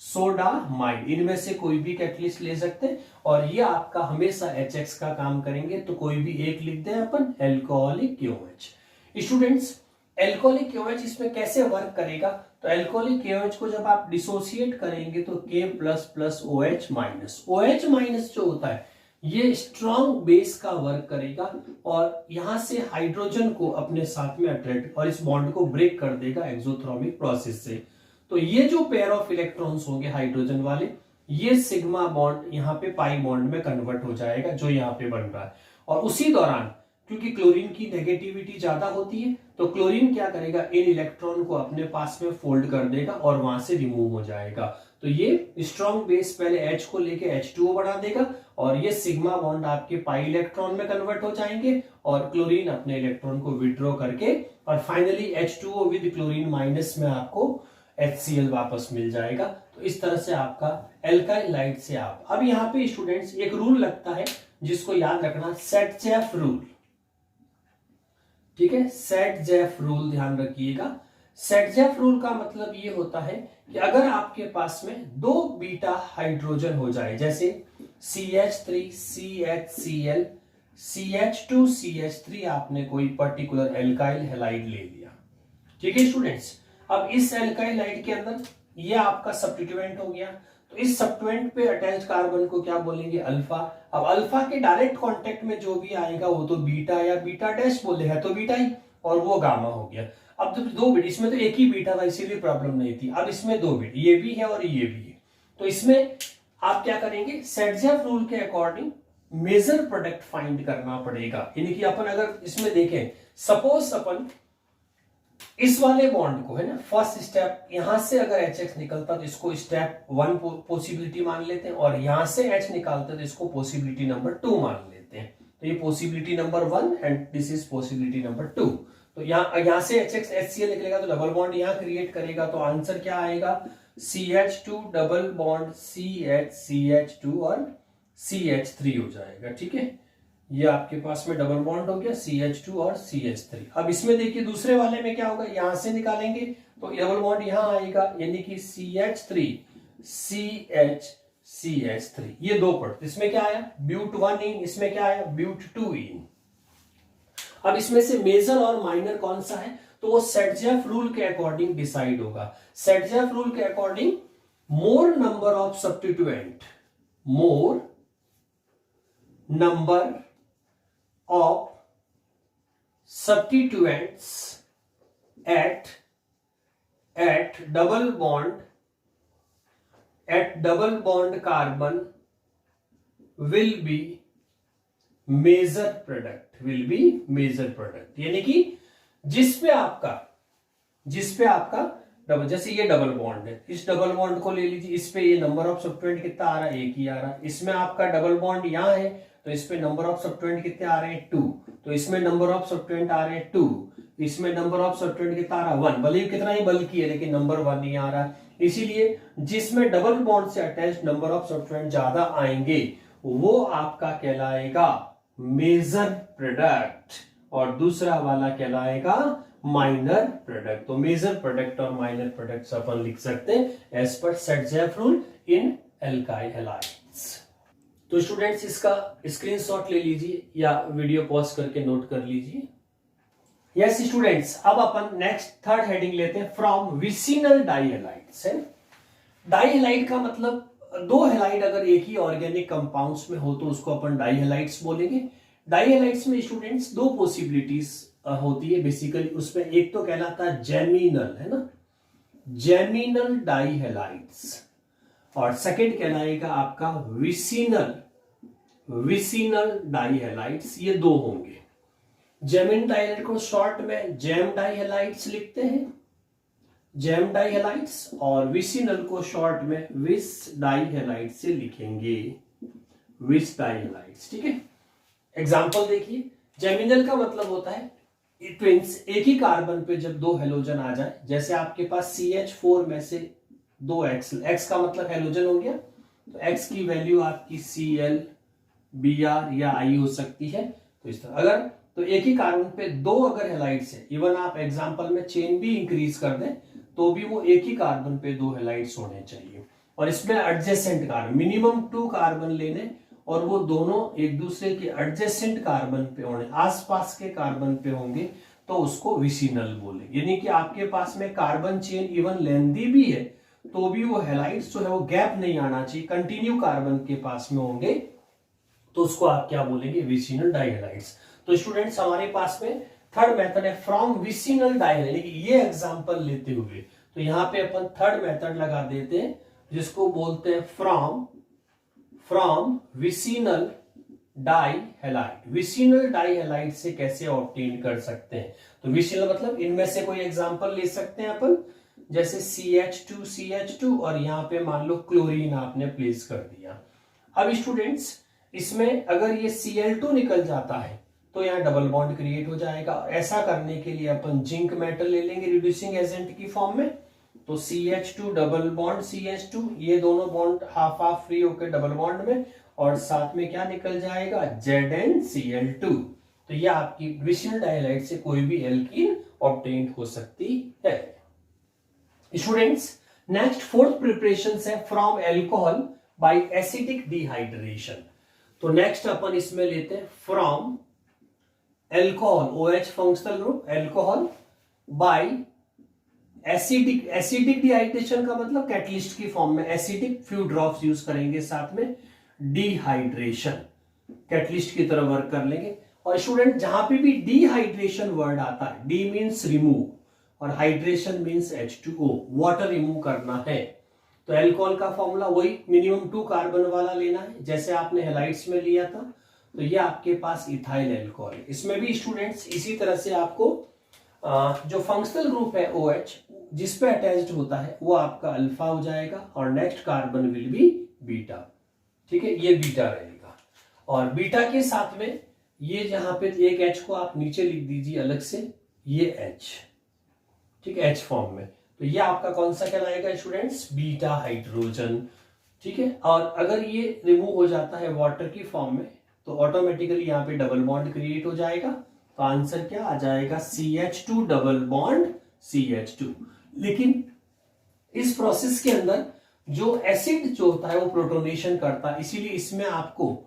सोडामाइड, इनमें से कोई भी कैटलिस्ट ले सकते हैं, और ये आपका हमेशा HX का काम करेंगे, तो कोई भी एक लिख दें अपन alcoholic KOH। Students alcoholic KOH इसमें कैसे वर्क करेगा, तो एल्कोहलिक KOH को जब आप डिसोसिएट करेंगे तो K++OH-, OH- जो होता है ये स्ट्रॉन्ग बेस का वर्क करेगा और यहां से हाइड्रोजन को अपने साथ में अट्रैक्ट और इस बॉन्ड को ब्रेक कर देगा एक्सोथर्मिक प्रोसेस से। तो ये जो पेयर ऑफ इलेक्ट्रॉन्स होंगे हाइड्रोजन वाले, ये सिग्मा बॉन्ड यहाँ पे पाई बॉन्ड में कन्वर्ट हो जाएगा जो यहाँ पे बन रहा है, और उसी दौरान क्योंकि क्लोरीन की नेगेटिविटी ज्यादा होती है तो क्लोरीन क्या करेगा, इन इलेक्ट्रॉन को अपने पास में फोल्ड कर देगा और वहां से रिमूव हो जाएगा। तो ये स्ट्रॉन्ग बेस पहले H को लेके H2O बना देगा और ये सिग्मा बॉन्ड आपके पाई इलेक्ट्रॉन में कन्वर्ट हो जाएंगे और क्लोरीन अपने इलेक्ट्रॉन को विड्रॉ करके और finally H2O with chlorine minus में आपको HCl वापस मिल जाएगा। तो इस तरह से आपका एल्काइल लाइट से आप, अब यहाँ पे स्टूडेंट्स एक रूल लगता है जिसको याद रखना, सेट-जेफ रूल। ठीक है, सेट-जेफ रूल ध्यान रखिएगा। सेटजेफ रूल का मतलब ये होता है कि अगर आपके पास में दो बीटा हाइड्रोजन हो जाए, जैसे CH3 CHCl CH2 CH3, आपने कोई पर्टिकुलर एल्काइल हैलाइड ले लिया, ठीक है स्टूडेंट्स। अब इस एल्काइल हैलाइड के अंदर ये आपका सब्स्टिट्यूएंट हो गया, तो इस सब्स्टिट्यूएंट पे अटैच कार्बन को क्या बोलेंगे, अल्फा। अब अल्फा के डायरेक्ट कांटेक्ट में जो भी आएगा वो तो बीटा या बीटा डैश बोले, है तो बीटा ही, और वो गामा हो गया। अब जब दो बीट, इसमें तो एक ही बीटा था इसीलिए प्रॉब्लम नहीं थी, अब इसमें दो बीट, ये भी है और ये भी है, तो इसमें आप क्या करेंगे, सेटजेफ रूल के अकॉर्डिंग मेजर प्रोडक्ट फाइंड करना पड़ेगा। यानी कि अपन अगर इसमें देखें, सपोज अपन इस वाले बॉन्ड को, है ना, फर्स्ट स्टेप यहां से अगर HX निकलता तो इसको स्टेप 1 पॉसिबिलिटी मान लेते हैं, और यहां से H निकालते तो इसको पॉसिबिलिटी नंबर 2 मान लेते हैं। तो ये possibility number 1 and this is possibility number 2। तो यहां से HX HCl निकलेगा तो डबल बॉन्ड यहां क्रिएट करेगा, तो आंसर क्या आएगा, CH2 double bond CH CH2 और CH3 हो जाएगा, ठीक है। ये आपके पास में डबल बॉन्ड हो गया CH2 और CH3। अब इसमें देखिए दूसरे वाले में क्या होगा, यहां से निकालेंगे तो डबल बॉन्ड यहां आएगा, यानी कि CH3 CH CH3, ये दो पड़, इसमें क्या आया, ब्यूट 1 इन, इसमें क्या आया, ब्यूट 2 इन। अब इसमें से मेजर और माइनर कौन सा है, तो वो सेटजेफ रूल के अकॉर्डिंग डिसाइड होगा। सेटजेफ रूल के according more number of substituent, more number of substituents at double bond carbon will be major product, यानी कि जिस पे आपका डबल, जैसे ये डबल बॉन्ड है, इस डबल बॉन्ड को ले लीजिए, इस पे ये नंबर ऑफ सब्स्टिट्यूएंट कितना आ रहा है, एक ही आ रहा है। इसमें आपका डबल बॉन्ड यहां है तो इस पे नंबर ऑफ सब्स्टिट्यूएंट कितने आ रहे हैं, 2, तो इसमें नंबर ऑफ सब्स्टिट्यूएंट आ रहे हैं 2, इसमें नंबर ऑफ सब्स्टिट्यूएंट कितना आ रहा है, 1, भले ही कितना ही बल्कि है लेकिन नंबर 1 ही आ रहा है। इसीलिए जिसमें डबल बॉन्ड से अटैच नंबर ऑफ सब्स्टिट्यूएंट ज्यादा आएंगे वो आपका कहलाएगा मेजर प्रोडक्ट, और दूसरा वाला कहलाएगा माइनर प्रोडक्ट। तो मेजर प्रोडक्ट और माइनर प्रोडक्ट्स अपन लिख सकते हैं as per Saytzeff rule in alkyl halides. तो स्टूडेंट्स इसका स्क्रीनशॉट ले लीजिए या वीडियो पॉज करके नोट कर लीजिए। यस स्टूडेंट्स, अब अपन नेक्स्ट थर्ड हेडिंग लेते हैं, फ्रॉम विसिनल डाइहैलाइड्स। है डाइहैलाइड का मतलब दो हैलाइड अगर एक ही ऑर्गेनिक कंपाउंड्स में हो तो उसको अपन डाइहैलाइड्स बोलेंगे। डाइहैलाइड्स में स्टूडेंट्स दो पॉसिबिलिटीज होती है बेसिकली, उसमें एक तो कहलाता है जेमिनल, है ना, जेमिनल डाइहैलाइड्स, और सेकंड कहलाएगा आपका विसिनल डाइहैलाइड्स। ये दो होंगे। जेमिनल डाइहैलाइड को शॉर्ट में जेम डाइहैलाइड्स लिखते हैं, जेम डाइहैलाइड्स, और विसिनल को शॉर्ट में विस डाइहैलाइड से लिखेंगे, विस डाइहैलाइड्स, ठीक है। एग्जांपल देखिए, जेमिनल का मतलब होता है ट्विंस, एक ही कार्बन पे जब दो हेलोजन आ जाए, जैसे आपके पास CH4 में से दो X का मतलब हेलोजन हो गया, तो X की वैल्यू आपकी Cl Br या I हो सकती है। तो इस तरह अगर तो एक ही कार्बन पे दो अगर हेलाइड्स है, इवन आप एग्जांपल में चेन भी इंक्रीज कर दें तो भी वो एक ही कार्बन पे दो हेलाइड्स होने चाहिए। और इसमें एडजेसेंट कार्बन, मिनिमम 2 कार्बन लेने और वो दोनों एक दूसरे के एडजेसेंट कार्बन पे होने, आसपास के कार्बन पे होंगे तो उसको विसिनल बोले। यानी कि आपके पास में कार्बन चेन इवन लेंथी भी है तो भी वो हेलाइड्स जो है वो गैप नहीं आना चाहिए, कंटिन्यू कार्बन के पास में होंगे, तो उसको आप क्या बोलेंगे, विसिनल डाइहैलाइड्स। तो स्टूडेंट्स हमारे पास में थर्ड मेथड है फ्रॉम विसिनल डाइहैलाइड, ये एग्जांपल लेते हुए तो यहां पे अपन थर्ड मेथड लगा देते हैं जिसको बोलते हैं फ्रॉम विसिनल डाइहैलाइड। विसिनल डाइहैलाइड से कैसे ऑब्टेन कर सकते हैं, तो विसिनल मतलब इनमें से कोई एग्जांपल ले सकते हैं अपन, जैसे CH2 और यहां पे मान लो क्लोरीन आपने प्लेस कर दिया। अब स्टूडेंट्स इसमें अगर ये Cl2 निकल जाता है तो यहाँ डबल बॉन्ड क्रिएट हो जाएगा। ऐसा करने के लिए अपन जिंक मेटल ले लेंगे रिड्यूसिंग एजेंट की फॉर्म में, तो CH2 डबल बॉन्ड CH2, ये दोनों बॉन्ड हाफ हाफ फ्री होकर डबल बॉन्ड में, और साथ में क्या निकल जाएगा, ZnCl2। तो ये आपकी विसिनल डाइहैलाइड से कोई भी एल्कीन ऑब्टेन हो सकती है। स्टूडेंट्स नेक्स्ट फोर्थ प्रिपरेशन है from alcohol by acidic dehydration. तो नेक्स्ट अपन इसमें लेते हैं from alcohol, OH functional group, alcohol by acidic. Acidic dehydration का मतलब कैटलिस्ट की फॉर्म में एसिडिक, फ्यू ड्रॉप्स यूज करेंगे, साथ में डिहाइड्रेशन कैटलिस्ट की तरह वर्क कर लेंगे। और स्टूडेंट जहां पे भी डिहाइड्रेशन वर्ड आता है, डी मीन्स रिमूव और hydration means H2O, water remove करना है, तो एल्कोहल का फॉर्मूला वही मिनिमम 2 कार्बन वाला लेना है जैसे आपने हेलाइड्स में लिया था। तो ये आपके पास इथाइल एल्कोहल है। इसमें भी स्टूडेंट्स इसी तरह से आपको जो फंक्शनल ग्रुप है OH जिस पे अटैच्ड होता है वो आपका अल्फा हो जाएगा और next carbon will be beta. ठीक है, ये बीटा रहेगा और बीटा के साथ में ये जहां पे एक H को आप नीचे लिख दीजिए अलग से, ये H, ठीक है, H फॉर्म में। तो ये आपका कौन सा कहलाएगा स्टूडेंट्स, बीटा हाइड्रोजन। ठीक है, और अगर ये रिमूव हो जाता है वाटर की फॉर्म में तो ऑटोमेटिकली यहाँ पे डबल बॉन्ड क्रिएट हो जाएगा। तो आंसर क्या आ जाएगा, CH2 डबल बॉन्ड CH2। लेकिन इस प्रोसेस के अंदर जो एसिड जो होता है वो प्रोटोनेशन करता है, इसीलिए इसमें आपको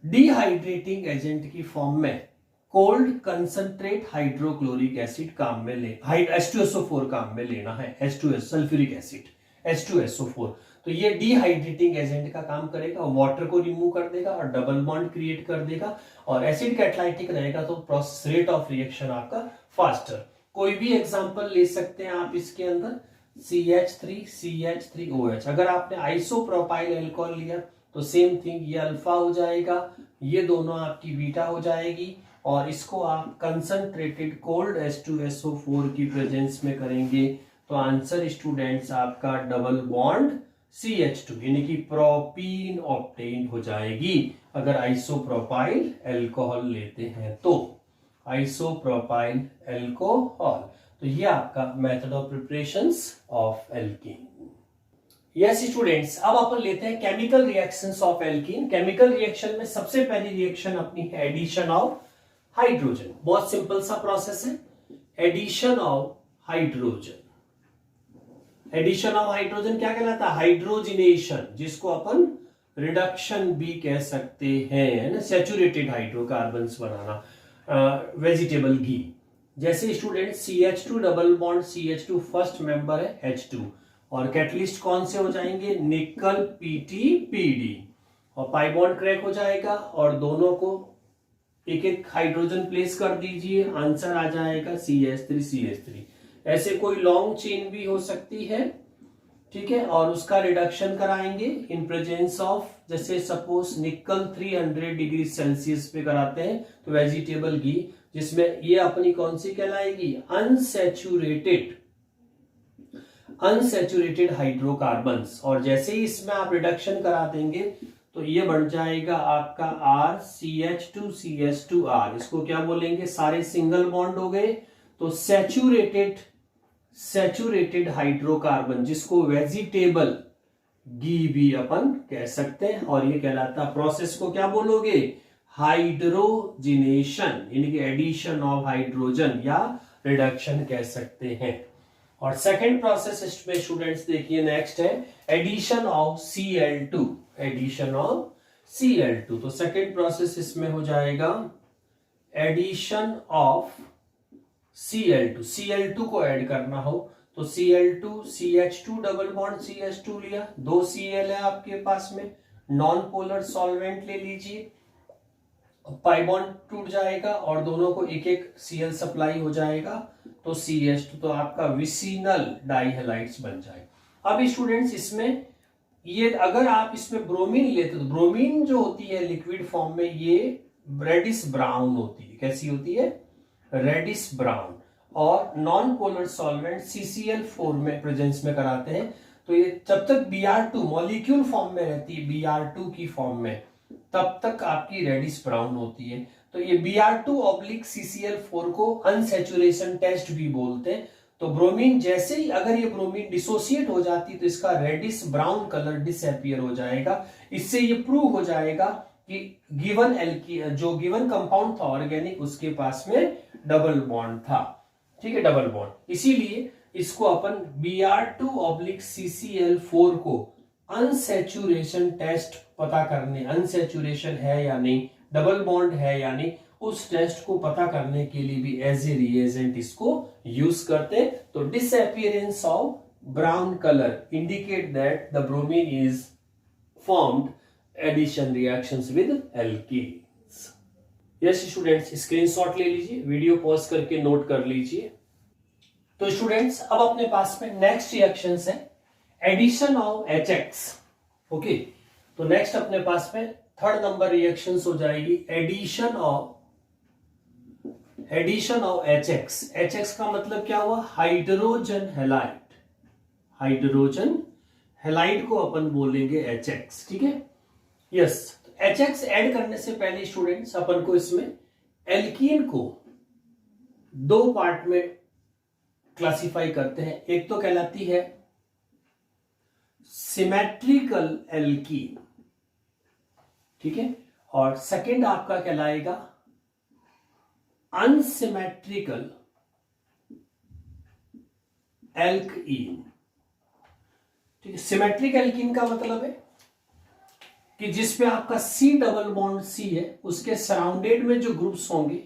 डिहाइड्रेटिंग एजेंट की फॉर्म में कोल्ड कंसंट्रेट हाइड्रोक्लोरिक एसिड काम में ले, H2SO4 काम में लेना है, H2S सल्फ्यूरिक एसिड H2SO4। तो ये डिहाइड्रेटिंग एजेंट का काम करेगा, वाटर को रिमूव कर देगा और डबल बॉन्ड क्रिएट कर देगा और एसिड कैटालाइटिक रहेगा तो प्रोसेस रेट ऑफ रिएक्शन आपका फास्टर। कोई भी एग्जांपल ले सकते हैं आप इसके अंदर, CH3CH3OH। अगर आपने आइसोप्रोपाइल अल्कोहल लिया तो सेम थिंग, ये अल्फा हो जाएगा, ये दोनों आपकी बीटा हो जाएगी और इसको आप कंसंट्रेटेड कोल्ड H2SO4 की प्रेजेंस में करेंगे तो आंसर स्टूडेंट्स आपका डबल बॉन्ड CH2 यानी कि प्रोपीन ऑब्टेन हो जाएगी अगर आइसोप्रोपाइल अल्कोहल लेते हैं तो, आइसोप्रोपाइल अल्कोहल। तो ये आपका method of preparations of alkene. Yes students, अब अपन लेते हैं chemical reactions of alkene. Chemical reaction में सबसे पहली रिएक्शन अपनी है एडिशन ऑफ हाइड्रोजन। बहुत सिंपल सा प्रोसेस है, addition of hydrogen. Addition of hydrogen क्या कहलाता है, हाइड्रोजिनेशन, जिसको अपन रिडक्शन भी कह सकते हैं, है ना, सैचुरेटेड हाइड्रोकार्बन्स बनाना, वेजिटेबल घी। जैसे student CH2 double bond CH2 first member है H2 और कैटलिस्ट कौन से हो जाएंगे, निकल PTPD और पाई बॉन्ड क्रैक हो जाएगा और दोनों को एक एक हाइड्रोजन प्लेस कर दीजिए, आंसर आ जाएगा CH3CH3। ऐसे कोई लॉन्ग चेन भी हो सकती है, ठीक है, और उसका रिडक्शन कराएंगे इन प्रेजेंस ऑफ, जैसे सपोज निकल 300 डिग्री सेल्सियस पे कराते हैं तो वेजिटेबल घी, जिसमें ये अपनी कौन सी कहलाएगी, अनसैचुरेटेड हाइड्रोकार्बन्स। और जैसे ही इसमें आप रिडक्शन करा देंगे तो ये बन जाएगा आपका RCH2CH2R। इसको क्या बोलेंगे, सारे सिंगल बॉन्ड हो गए तो सैचुरेटेड हाइड्रोकार्बन, जिसको वेजिटेबल घी भी अपन कह सकते हैं। और ये कहलाता प्रोसेस को क्या बोलोगे, हाइड्रोजिनेशन, यानी कि एडिशन ऑफ हाइड्रोजन या रिडक्शन कह सकते हैं। और सेकेंड प्रोसेस इसमें स्टूडेंट्स देखिए नेक्स्ट है addition of Cl2, addition of Cl2। तो सेकेंड प्रोसेस इसमें हो जाएगा एडिशन ऑफ Cl2। Cl2 को ऐड करना हो तो Cl2 CH2 double bond CH2 लिया, 2 Cl है आपके पास में, नॉन पोलर सॉल्वेंट ले लीजिए, पाई बॉन्ड टूट जाएगा और दोनों को एक एक Cl सप्लाई हो जाएगा तो CH2, तो आपका विसिनल डाइहैलाइड्स बन जाए। अब स्टूडेंट्स इसमें ये अगर आप इसमें ब्रोमीन लेते तो ब्रोमीन जो होती है लिक्विड फॉर्म में ये रेडिश ब्राउन होती है, कैसी होती है, रेडिश ब्राउन। और नॉन पोलर सॉल्वेंट CCl4 में प्रेजेंस में कराते हैं तो ये जब तक Br2 मॉलिक्यूल फॉर्म में रहती है, Br2 की फॉर्म में, तब तक आपकी रेडिश ब्राउन होती है। तो ये Br2/CCl4 को अनसैचुरेशन टेस्ट भी बोलते हैं। तो ब्रोमीन जैसे ही अगर ये ब्रोमीन डिसोसिएट हो जाती तो इसका रेडिश ब्राउन कलर डिसअपीयर हो जाएगा। इससे ये प्रूव हो जाएगा कि गिवन जो गिवन कंपाउंड था ऑर्गेनिक, उसके पास में डबल बॉन्ड था, ठीक है, डबल बॉन्ड। इसीलिए इसको अपन Br2/CCl4 को अनसैचुरेशन टेस्ट पता करने, अनसैचुरेशन है या नहीं, डबल बॉन्ड है या नहीं, उस टेस्ट को पता करने के लिए भी एज ए रिएजेंट इसको यूज करते। तो disappearance of brown colour indicate that the bromine is formed addition reactions with alkenes. Yes students, screenshot ले लीजिए, वीडियो पॉज करके नोट कर लीजिए। तो स्टूडेंट्स अब अपने पास में नेक्स्ट रिएक्शंस है एडिशन ऑफ HX। ओके, तो नेक्स्ट अपने पास में थर्ड नंबर रिएक्शंस हो जाएगी एडिशन ऑफ HX। HX का मतलब क्या हुआ? Hydrogen halide. हाइड्रोजन हैलाइड को अपन बोलेंगे HX, ठीक है। यस, तो HX ऐड करने से पहले स्टूडेंट्स अपन को इसमें एल्कीन को दो पार्ट में क्लासिफाई करते हैं। एक तो कहलाती है सिमेट्रिकल एल्कीन, ठीक है, और सेकंड आपका कहलाएगा अनसिमेट्रिकल एल्कीन, ठीक है। सिमेट्रिक एल्कीन का मतलब है कि जिसपे आपका C डबल बॉन्ड C है, उसके सराउंडेड में जो ग्रुप्स होंगे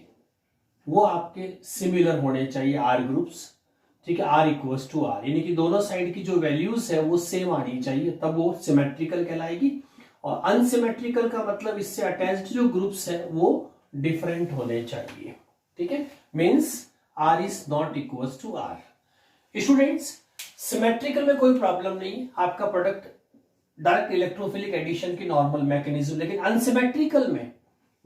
वो आपके सिमिलर होने चाहिए, R ग्रुप्स, ठीक है, R इक्वल्स टू R, यानी कि दोनों साइड की जो वैल्यूज है वो सेम आनी चाहिए, तब वो सिमेट्रिकल कहलाएगी। और अनसिमेट्रिकल का मतलब इससे अटैच्ड जो ग्रुप्स है वो डिफरेंट होने चाहिए, ठीक है, means R is not equals to R। Students, symmetrical में कोई प्रॉब्लम नहीं, आपका प्रोडक्ट डायरेक्ट इलेक्ट्रोफिलिक एडिशन की नॉर्मल मैकेनिज्म। लेकिन अनसिमेट्रिकल में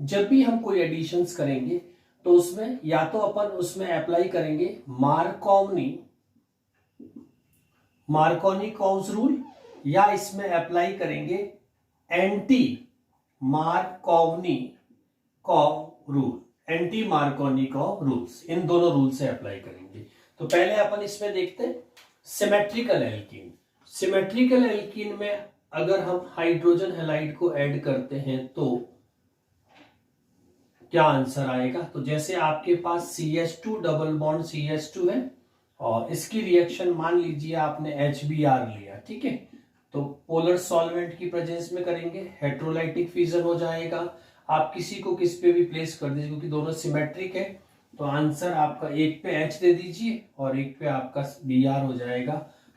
जब भी हम कोई एडिशंस करेंगे तो उसमें या तो अपन उसमें अप्लाई करेंगे मार्कोनिकॉव्स रूल, या इसमें अप्लाई करेंगे anti Markovnikov rule, anti Markovnikov rules, इन दोनों रूल से अप्लाई करेंगे। तो पहले अपन इसमें देखते हैं सिमेट्रिकल एल्कीन। सिमेट्रिकल एल्कीन में अगर हम हाइड्रोजन हैलाइड को ऐड करते हैं तो क्या आंसर आएगा? तो जैसे आपके पास CH2 डबल बॉन्ड CH2 है और इसकी रिएक्शन मान लीजिए आपने HBr लिया, ठीक है, तो पोलर सॉल्वेंट की प्रेजेंस में करेंगे, हेट्रोलाइटिक फ्यूजन हो जाएगा। आप किसी को किस पे भी प्लेस कर दीजिए क्योंकि दोनों सिमेट्रिक है, तो आंसर आपका एक पे H दे दीजिए और एक पे आपका Br हो जाएगा,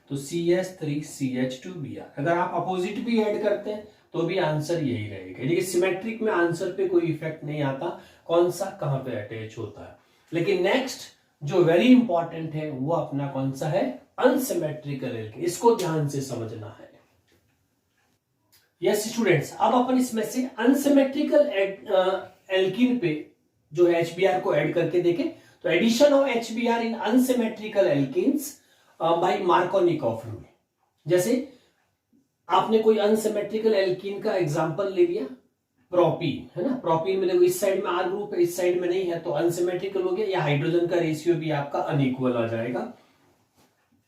तो CH3CH2Br। अगर आप अपोजिट भी ऐड करते हैं तो भी आंसर यही रहेगा, यानी कि सिमेट्रिक में आंसर पे कोई इफेक्ट नहीं आता कौन सा कहां पे अटैच होता है। लेकिन नेक्स्ट जो वेरी इंपॉर्टेंट है वो अपना कौन सा है? Unsymmetrical alkene. इसको ध्यान से समझना है। यस स्टूडेंट्स, अब अपन इसमें से अनसिमेट्रिकल एल्कीन पे जो HBr को ऐड करके देखें। तो addition of HBr in unsymmetrical alkenes by Markovnikov rule. जैसे आपने कोई अनसिमेट्रिकल एल्कीन का एग्जांपल ले लिया, प्रोपीन है ना, प्रोपीन में देखो इस साइड में R ग्रुप है, इस साइड में नहीं है, तो अनसिमेट्रिकल हो गया, या हाइड्रोजन का रेशियो भी आपका अनइक्वल आ जाएगा।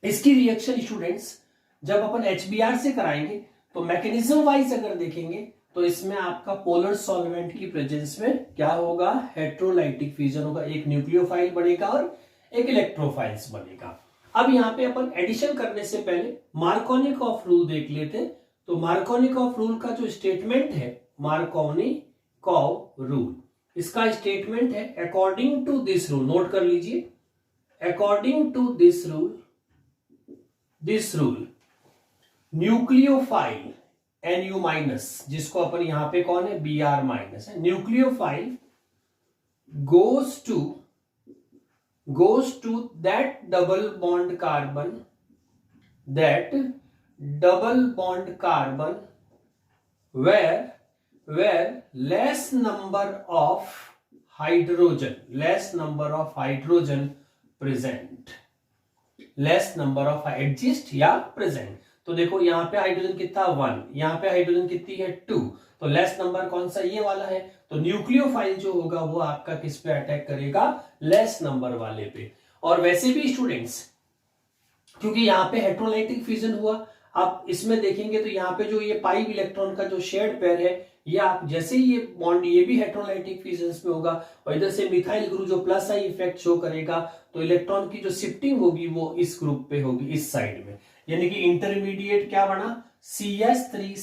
इसकी रिएक्शन स्टूडेंट्स जब अपन HBr से कराएंगे तो मैकेनिज्म वाइज अगर देखेंगे तो इसमें आपका पोलर सॉल्वेंट की प्रेजेंस में क्या होगा? हेट्रोलाइटिक फ्यूजन होगा, एक न्यूक्लियोफाइल बनेगा और एक इलेक्ट्रोफाइल्स बनेगा। अब यहाँ पे अपन एडिशन करने से पहले मार्कोनिकॉव रूल देख लेते हैं। तो मार्कोनिकॉव रूल का जो स्टेटमेंट है, मार्कोनिकॉव रूल, इसका स्टेटमेंट है according to this rule, note कर लीजिए, according to this rule nucleophile Nu minus, जिसको अपन यहां पे कौन है? Br माइनस है, nucleophile goes to that double bond carbon where less number of hydrogen present, less number of exist या present। तो देखो यहाँ पे हाइड्रोजन कितना 1, यहाँ पे हाइड्रोजन कितनी है 2, तो लेस नंबर कौन सा? ये वाला है। तो न्यूक्लियोफाइल जो होगा वो आपका किस पे अटैक करेगा? लेस नंबर वाले पे। और वैसे भी स्टूडेंट्स क्योंकि यहाँ पे हेट्रोलाइटिक फ्यूजन हुआ, आप इसमें देखेंगे तो यहाँ पे जो ये पाई इलेक्ट्रॉन का जो शेयर्ड पेयर है ये आप जैसे ही ये बॉन्ड ये भी हेटेरोलाइटिक फिजन्स में होगा और इधर से मिथाइल ग्रुप जो प्लस आई इफेक्ट शो करेगा, तो इलेक्ट्रॉन की जो शिफ्टिंग होगी वो इस ग्रुप पे होगी, इस साइड में, यानी कि इंटरमीडिएट क्या बना CH3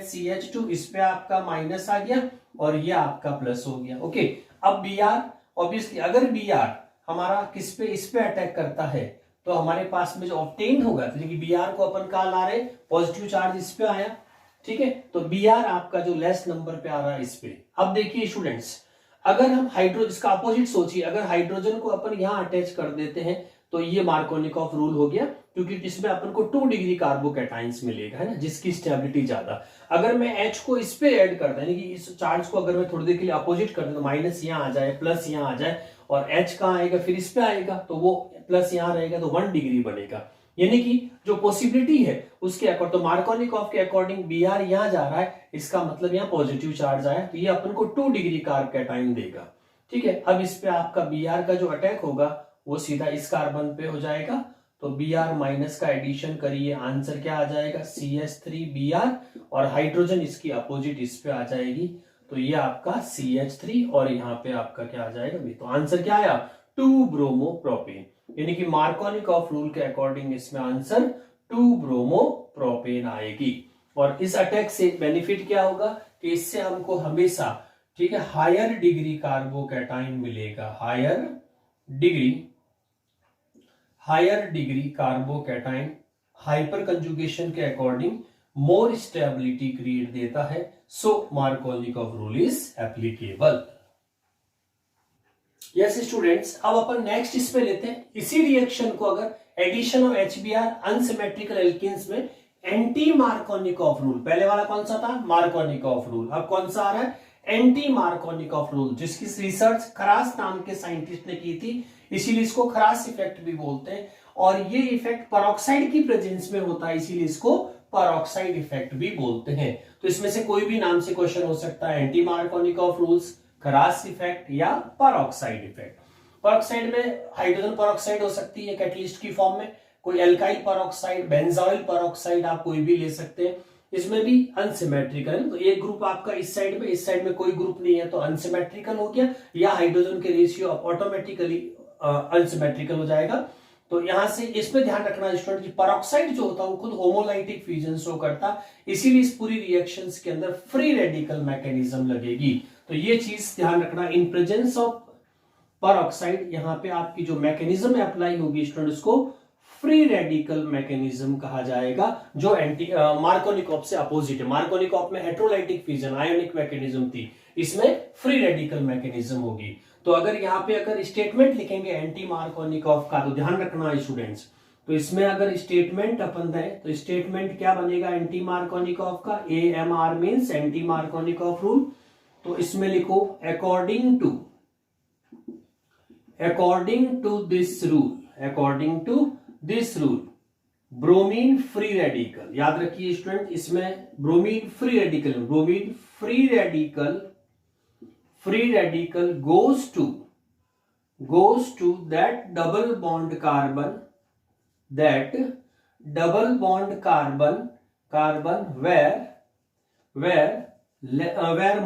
CH2, इस पे आपका माइनस आ गया और ये आपका प्लस हो गया। ओके, अब Br ऑब्वियसली अगर Br हमारा किस पे इस पे अटैक करता है तो हमारे पास में जो ऑब्टेन होगा, तो Br को अपन कहा ला रहे पॉजिटिव चार्ज इस पे आया, ठीक है, तो Br आपका जो लेस नंबर पे आ रहा है इस पे। अब देखिए स्टूडेंट्स, अगर हम हाइड्रोजन इसका अपोजिट सोचिए, अगर हाइड्रोजन को अपन यहां अटैच कर देते हैं तो ये मार्कोनिकॉफ रूल हो गया, क्योंकि इसमें अपन को 2 डिग्री कार्बोकैटाइंस मिलेगा, है ना, जिसकी स्टेबिलिटी ज्यादा। अगर मैं H को इस पे ऐड कर दूं, यानी कि इस चार्ज को अगर मैं थोड़ी देर के लिए अपोजिट कर दूं, तो माइनस यहाँ आ जाए प्लस यहाँ आ जाए और H कहाँ आएगा, फिर इस पे आएगा, तो वो प्लस यहाँ रहेगा तो 1 डिग्री बनेगा, यानी कि जो पॉसिबिलिटी है उसके अकॉर्डिंग, तो मार्कोनिकॉफ के अकॉर्डिंग Br यहाँ जा रहा है, इसका मतलब यहाँ पॉजिटिव चार्ज आया, तो ये अपन को 2 डिग्री कार्बोकैटाइन देगा, ठीक है। अब इस पे आपका Br का जो अटैक होगा वो सीधा इस कार्बन पे हो जाएगा, तो Br माइनस का एडिशन करिए, आंसर क्या आ जाएगा CH3Br, और हाइड्रोजन इसकी अपोजिट इस पे आ जाएगी, तो ये आपका CH3 और यहाँ पे आपका क्या आ जाएगा, तो आंसर क्या आया 2 ब्रोमोप्रोपेन, यानी कि मार्कोनिकॉफ रूल के अकॉर्डिंग इसमें आंसर 2 ब्रोमोप्रोपेन आएगी। और इस अटैक से बेनिफिट क्या होगा कि इससे हमको हमेशा, ठीक है, हायर डिग्री कार्बोकैटाइन मिलेगा, higher degree carbocation hyper conjugation के अकॉर्डिंग मोर स्टेबिलिटी क्रिएट देता है, so Markovnikov rule is applicable. Yes students, अब अपन नेक्स्ट इस पे लेते हैं, इसी रिएक्शन को अगर addition of HBr unsymmetrical alkenes में एंटी मार्कोनिकॉफ रूल, पहले वाला कौन सा था मार्कोनिकॉफ रूल, अब कौन सा आ रहा है एंटी मार्कोनिकॉफ रूल, जिसकी रिसर्च खरास नाम के साइंटिस्ट ने की थी, इसीलिए इसको खरास इफेक्ट भी बोलते हैं, और ये इफेक्ट पेरोक्साइड की प्रेजेंस में होता है, इसीलिए इसको पेरोक्साइड इफेक्ट भी बोलते हैं। तो इसमें से कोई भी नाम से क्वेश्चन हो सकता है, एंटी मार्कोनिकॉफ रूल्स, खरास इफेक्ट या पेरोक्साइड इफेक्ट। पेरोक्साइड में हाइड्रोजन पेरोक्साइड हो सकती है कैटलिस्ट की फॉर्म में, कोई एल्काइल पेरोक्साइड, बेंजोइल पेरोक्साइड, आप कोई भी ले सकते हैं, इसमें भी अनसिमेट्रिकल, तो एक ग्रुप आपका इस साइड में कोई ग्रुप नहीं है तो अनसिमेट्रिकल हो गया, या हाइड्रोजन के रेशियो ऑटोमेटिकली अनसिमेट्रिकल हो जाएगा। तो यहां से इसमें ध्यान रखना स्टूडेंट, पेरोक्साइड जो होता है वो खुद होमोलाइटिक फ्यूजन शो करता, इसीलिए इस पूरी रिएक्शंस के अंदर फ्री रेडिकल मैकेनिज्म लगेगी, तो ये चीज ध्यान रखना, इन प्रेजेंस ऑफ पेरोक्साइड यहाँ पे आपकी जो मैकेनिज्म अप्लाई होगी स्टूडेंट, उसको फ्री रेडिकल मैकेनिज्म कहा जाएगा, जो एंटी मार्कोनिकॉफ से अपोजिट है। मार्कोनिकॉफ में हेटेरोलाइटिक फ्यूजन आयोनिक मैकेनिज्म थी, इसमें फ्री रेडिकल मैकेनिज्म होगी। तो अगर यहाँ पे अगर स्टेटमेंट लिखेंगे एंटी मार्कोनिकॉफ का, तो ध्यान रखना स्टूडेंट्स, तो इसमें अगर स्टेटमेंट अपन दें तो स्टेटमेंट क्या बनेगा एंटी मार्कोनिकॉफ का, AMR means anti Markovnikov rule, तो इसमें लिखो according to this rule bromine free radical, याद रखिए स्टूडेंट, इसमें bromine free radical goes to that double bond carbon where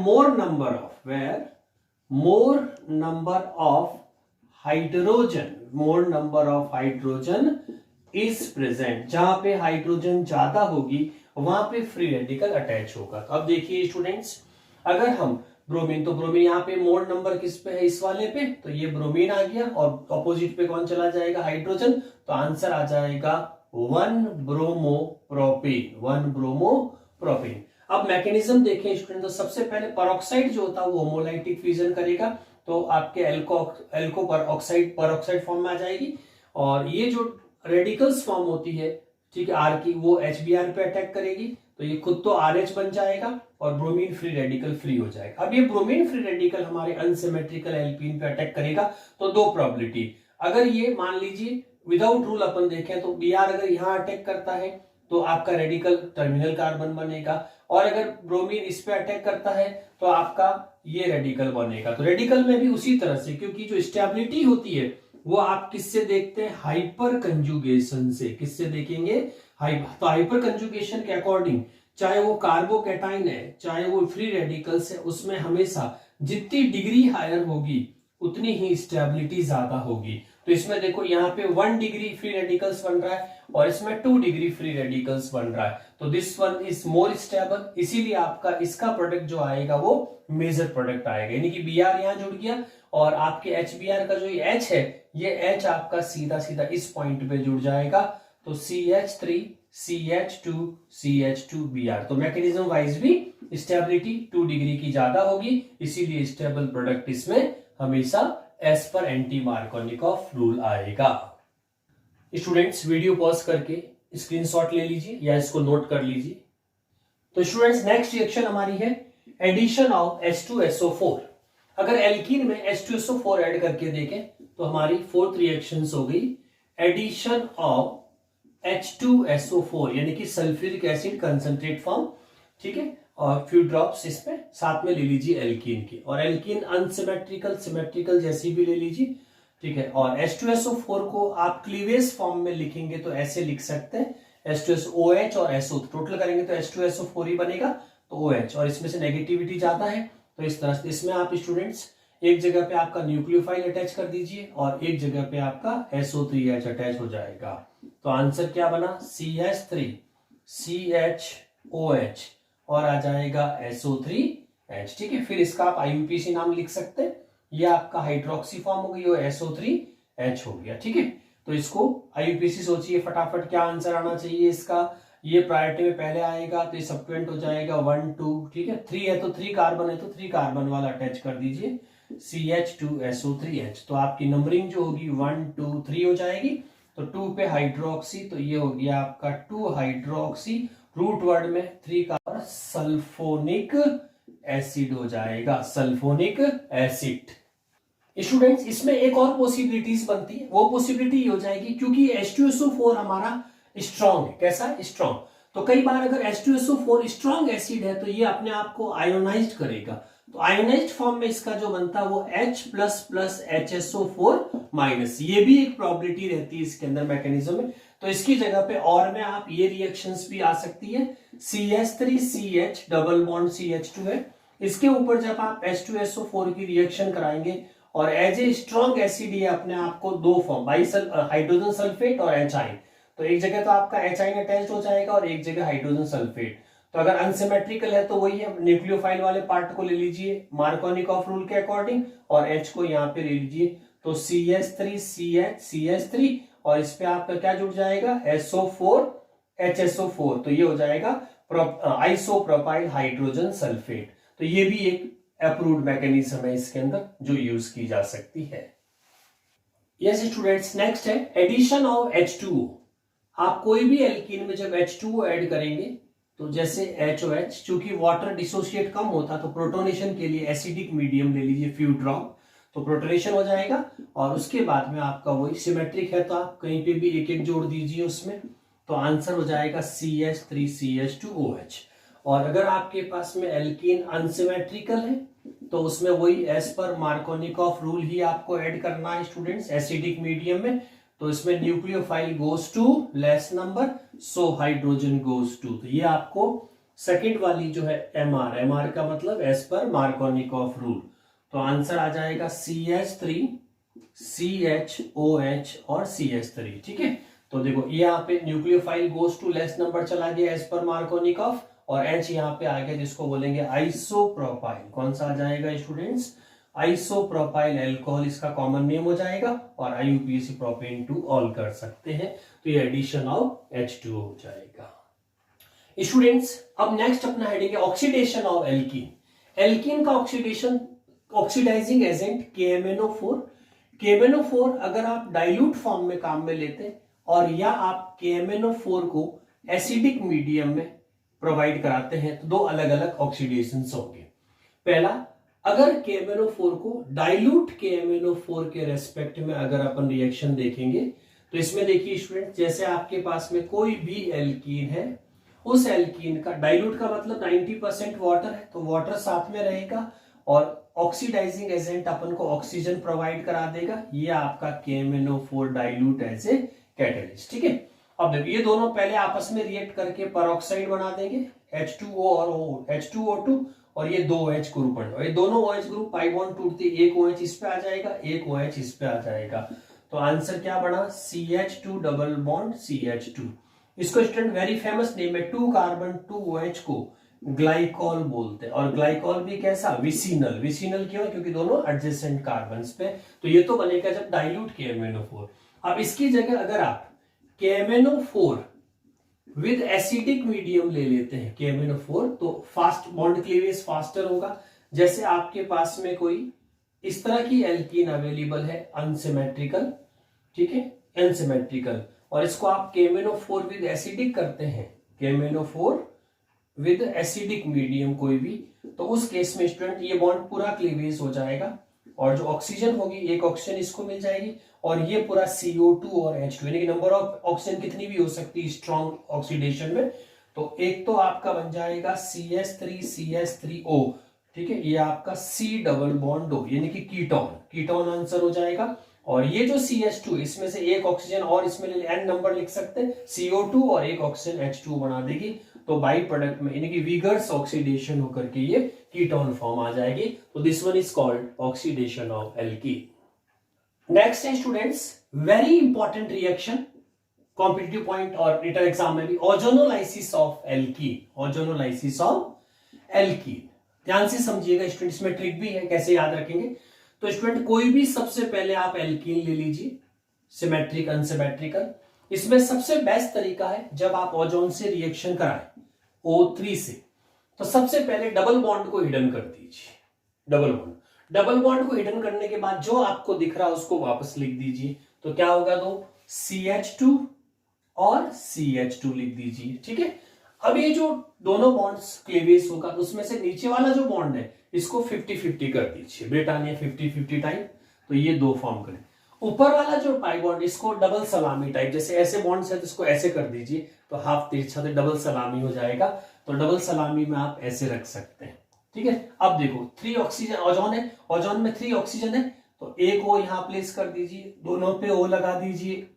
more number of hydrogen is present, जहां पे हाइड्रोजन ज्यादा होगी वहां पे फ्री रेडिकल अटैच होगा। तो अब देखिए स्टूडेंट्स, अगर हम ब्रोमीन, तो ब्रोमीन यहाँ पे मोर नंबर किस पे है, इस वाले पे, तो ये ब्रोमीन आ गया, और ऑपोजिट पे कौन चला जाएगा हाइड्रोजन, तो आंसर आ जाएगा 1 ब्रोमोप्रोपेन। अब मैकेनिज्म देखें स्टूडेंट, तो सबसे पहले पेरोक्साइड जो होता है वो होमोलाइटिक फ्यूजन करेगा, तो आपके एल्को पेरोक्साइड फॉर्म में आ जाएगी, और ये जो रेडिकल्स फॉर्म होती है, ठीक है, आर की, वो HBr पे अटैक करेगी, तो ये खुद तो RH बन जाएगा और ब्रोमीन फ्री रेडिकल फ्री हो जाएगा। अब ये ब्रोमीन फ्री रेडिकल हमारे अनसिमेट्रिकल एल्कीन पे अटैक करेगा, तो 2 प्रोबेबिलिटी, अगर ये मान लीजिए विदाउट रूल अपन देखें तो Br अगर यहाँ अटैक करता है तो आपका रेडिकल टर्मिनल कार्बन बनेगा, और अगर ब्रोमीन इस पे अटैक करता है तो आपका ये रेडिकल बनेगा। तो रेडिकल में भी उसी तरह से, क्योंकि जो स्टेबिलिटी होती है वो आप किससे देखते हैं, हाइपर कंजुगेशन से। किससे देखेंगे, तो हाइपर कंजुगेशन के अकॉर्डिंग चाहे वो कार्बोकैटाइन है चाहे वो फ्री रेडिकल्स है, उसमें हमेशा जितनी डिग्री हायर होगी उतनी ही स्टेबिलिटी ज्यादा होगी। तो इसमें देखो यहाँ पे 1 डिग्री फ्री रेडिकल्स बन रहा है और इसमें 2 डिग्री फ्री रेडिकल्स बन रहा है, तो this one is more stable, इसीलिए आपका इसका प्रोडक्ट जो आएगा वो मेजर प्रोडक्ट आएगा, यानी कि Br यहाँ जुड़ गया और आपके HBr का जो ये H है ये H आपका सीधा सीधा इस पॉइंट पे जुड़ जाएगा, तो CH3 CH2 CH2Br। तो मैकेनिज्म वाइज भी स्टेबिलिटी 2 डिग्री की ज्यादा होगी, इसीलिए स्टेबल प्रोडक्ट इसमें हमेशा as per anti Markovnikov rule आएगा। स्टूडेंट्स वीडियो पॉज करके स्क्रीनशॉट ले लीजिए या इसको नोट कर लीजिए। तो स्टूडेंट्स नेक्स्ट रिएक्शन हमारी है एडिशन ऑफ H2SO4। अगर एल्कीन में H2SO4 ऐड करके देखें तो हमारी फोर्थ रिएक्शन हो गई एडिशन ऑफ H2SO4 यानी कि सल्फ्यूरिक एसिड कंसंट्रेट फॉर्म, ठीक है, और फ्यू ड्रॉप्स इसमें साथ में ले लीजिए एल्कीन की, और एल्कीन अनसिमेट्रिकल सिमेट्रिकल जैसी भी ले लीजिए, ठीक है। और H2SO4 को आप क्लीवेज फॉर्म में लिखेंगे तो ऐसे लिख सकते हैं H2SOH और SO, टोटल करेंगे तो H2SO4 ही बनेगा, तो OH, और इसमें से नेगेटिविटी ज्यादा है तो इस तरह से इसमें आप स्टूडेंट्स एक जगह पे आपका न्यूक्लियोफाइल अटैच कर दीजिए और एक जगह पे आपका SO3H अटैच हो जाएगा। तो आंसर क्या बना CH3 CHOH और आ जाएगा SO3H, ठीक है। फिर इसका आप IUPAC नाम लिख सकते हैं, ये आपका हाइड्रोक्सी फॉर्म हो गई वो SO3H हो गया, ठीक है। तो इसको IUPAC सोचिए फटाफट क्या आंसर आना चाहिए इसका, ये प्रायोरिटी में पहले आएगा तो ये सबक्वेंट हो जाएगा 1 2, ठीक है। 3 है तो 3 कार्बन है तो 3 कार्बन वाला अटैच कर दीजिए CH2SO3H, तो आपकी नंबरिंग जो होगी 1 2 3 हो जाएगी। तो 2 पे हाइड्रोक्सी, तो ये हो गया आपका 2 हाइड्रोक्सी, रूट वर्ड में 3 का सल्फोनिक एसिड हो जाएगा, सल्फोनिक एसिड। स्टूडेंट्स इसमें एक और पॉसिबिलिटीज बनती है, वो पॉसिबिलिटी हो जाएगी क्योंकि H2SO4 हमारा स्ट्रॉन्ग है, कैसा है स्ट्रॉन्ग, तो कई बार अगर H2SO4 स्ट्रॉन्ग एसिड है तो ये अपने आप को आयोनाइज्ड करेगा, तो आयोनाइज्ड फॉर्म में इसका जो बनता है वो H++HSO4-, ये भी एक प्रॉबिलिटी रहती है इसके अंदर मैकेनिज्म में, तो इसकी जगह पे और में आप ये रिएक्शंस भी आ सकती है CH3CH डबल बॉन्ड CH2 है, इसके ऊपर जब आप H2SO4 की रिएक्शन कराएंगे और एज ए स्ट्रॉन्ग एसिड ये अपने आप को दो फॉर्म हाइड्रोजन सल्फेट और एचाइन, तो एक जगह तो आपका एचाइन अटैच हो जाएगा और एक जगह हाइड्रोजन सल्फेट, तो अगर अनसिमेट्रिकल है तो वही है न्यूक्लियोफाइल वाले पार्ट को ले लीजिए मार्कोनिकॉफ रूल के अकॉर्डिंग और H को यहाँ पे ले लीजिए, तो CH3CH और इस पे आपका क्या जुड़ जाएगा SO4HSO4, तो ये हो जाएगा आइसोप्रोपाइल हाइड्रोजन सल्फेट, तो ये भी एक अप्रूव्ड मैकेनिज्म है इसके अंदर जो यूज की जा सकती है। यस स्टूडेंट्स नेक्स्ट है एडिशन ऑफ H2O। आप कोई भी एल्कीन में जब H2O ऐड करेंगे तो जैसे HOH, चूंकि वाटर डिसोसिएट कम होता तो प्रोटोनेशन के लिए एसिडिक मीडियम ले लीजिए फ्यू ड्रॉप, तो प्रोटोनेशन हो जाएगा और उसके बाद में आपका वही सिमेट्रिक है तो आप कहीं पे भी एक एक जोड़ दीजिए उसमें, तो आंसर हो जाएगा CH3CH2OH। और अगर आपके पास में एल्कीन अनसिमेट्रिकल है तो उसमें वही एज पर मार्कोनिकॉफ रूल ही आपको ऐड करना है स्टूडेंट्स एसिडिक मीडियम में, तो इसमें nucleophile goes to less number, so hydrogen goes to, तो ये आपको सेकंड वाली जो है MR का मतलब एज पर मार्कोनिकॉफ रूल, तो आंसर आ जाएगा CH3 CHOH और CH3, ठीक है। तो देखो यहाँ पे nucleophile goes to less number चला गया एज पर मार्कोनिकॉफ और H यहाँ पे आ गया जिसको बोलेंगे आइसोप्रोपाइल, कौन सा आ जाएगा स्टूडेंट्स आइसोप्रोपाइल अल्कोहल, इसका कॉमन नेम हो जाएगा और IUPAC प्रोपेन 2 ऑल कर सकते हैं, तो ये एडिशन ऑफ H2O हो जाएगा। स्टूडेंट्स अब नेक्स्ट अपना हेडिंग है ऑक्सीडेशन ऑफ एल्कीन। एल्कीन का oxidation oxidising agent KMnO4। KMnO4 अगर आप डाइल्यूट फॉर्म में काम में लेते और या आप KMnO4 को एसिडिक मीडियम में प्रोवाइड कराते हैं तो दो अलग अलग ऑक्सीडेशंस होंगे। पहला, अगर KMnO4 को डाइल्यूट KMnO4 के रेस्पेक्ट में अगर अपन रिएक्शन देखेंगे तो इसमें देखिए स्टूडेंट, जैसे आपके पास में कोई भी एल्कीन है, उस एल्कीन का डाइल्यूट का मतलब 90% वाटर है, तो वाटर साथ में रहेगा और ऑक्सीडाइजिंग एजेंट अपन को ऑक्सीजन प्रोवाइड करा देगा, ये आपका KMnO4 dilute as a catalyst, ठीक है। अब देखिए ये दोनों पहले आपस में रिएक्ट करके पेरोक्साइड बना देंगे, H2O और H2O2 और ये 2 OH ग्रुप बन, ये दोनों OH ग्रुप पाई बॉन्ड टूटते एक OH इस पे आ जाएगा, एक OH इस पे आ जाएगा। तो आंसर क्या बना? CH2 double bond CH2। इसको स्टूडेंट वेरी फेमस नेम है 2 कार्बन 2 OH को ग्लाइकॉल बोलते हैं। और ग्लाइकॉल भी कैसा? विसिनल। विसिनल क्यों? क्योंकि दोनों एडजेसेंट कार्बन्स पे। तो ये तो बनेगा जब डाइल्यूट KMnO4। अब इसकी जगह अगर आप KMnO4 विद एसिडिक मीडियम ले लेते हैं KMnO4 तो फास्ट बॉन्ड क्लीवेज फास्टर होगा। जैसे आपके पास में कोई इस तरह की एल्कीन अवेलेबल है अनसिमेट्रिकल, ठीक है, अनसिमेट्रिकल, और इसको आप KMnO4 विद एसिडिक करते हैं, KMnO4 विद एसिडिक मीडियम कोई भी, तो उस केस में स्टूडेंट ये बॉन्ड पूरा क्लीवेज हो जाएगा और जो ऑक्सीजन होगी एक ऑक्सीजन इसको मिल जाएगी और ये पूरा CO2 और H2 यानी कि नंबर ऑफ ऑक्सीजन कितनी भी हो सकती है स्ट्रॉन्ग ऑक्सीडेशन में। तो एक तो आपका बन जाएगा CH3CH3O, ठीक है, ये आपका C डबल बॉन्ड O यानी कि कीटोन, कीटोन आंसर हो जाएगा। और ये जो CH2 इसमें से एक ऑक्सीजन और इसमें N नंबर लिख सकते हैं, CO2 और एक ऑक्सीजन H2 बना देगी, तो बाई प्रोडक्ट में यानी कि विगर्स ऑक्सीडेशन होकर के ये कीटोन फॉर्म आ जाएगी। तो this one is called oxidation of alkene. Next है students very important reaction, competitive point और रिटन एग्जाम में भी, ozonolysis of alkene. Ozonolysis of alkene ध्यान से समझिएगा स्टूडेंट, इसमें ट्रिक भी है कैसे याद रखेंगे। तो स्टूडेंट कोई भी सबसे पहले आप एल्कीन ले लीजिए, सिमेट्रिक अनसिमेट्रिकल। इसमें सबसे बेस्ट तरीका है जब आप ओजोन से रिएक्शन कराएं O3 से, तो सबसे पहले डबल बॉन्ड को हिडन कर दीजिए। डबल बॉन्ड को हिडन करने के बाद जो आपको दिख रहा है उसको वापस लिख दीजिए। तो क्या होगा? दो CH2 और CH2 लिख दीजिए, ठीक है। अब ये जो दोनों बॉन्ड्स क्लीवेज होगा उसमें से नीचे वाला जो बॉन्ड है इसको 50-50 कर दीजिए, ब्रिटानिया 50-50 टाइप, तो ये दो फॉर्म करें। ऊपर वाला जो पाई बॉन्ड इसको डबल सलामी टाइप, जैसे ऐसे बॉन्ड्स है तो इसको ऐसे कर दीजिए, तो हाफ तिरछा से डबल सलामी हो जाएगा। तो डबल सलामी में आप ऐसे रख सकते हैं, ठीक है। अब देखो 3 ऑक्सीजन ओजोन है, ओजोन में 3 ऑक्सीजन है, तो एक O यहां प्लेस कर दीजिए, दोनों पे O लगा दीजिए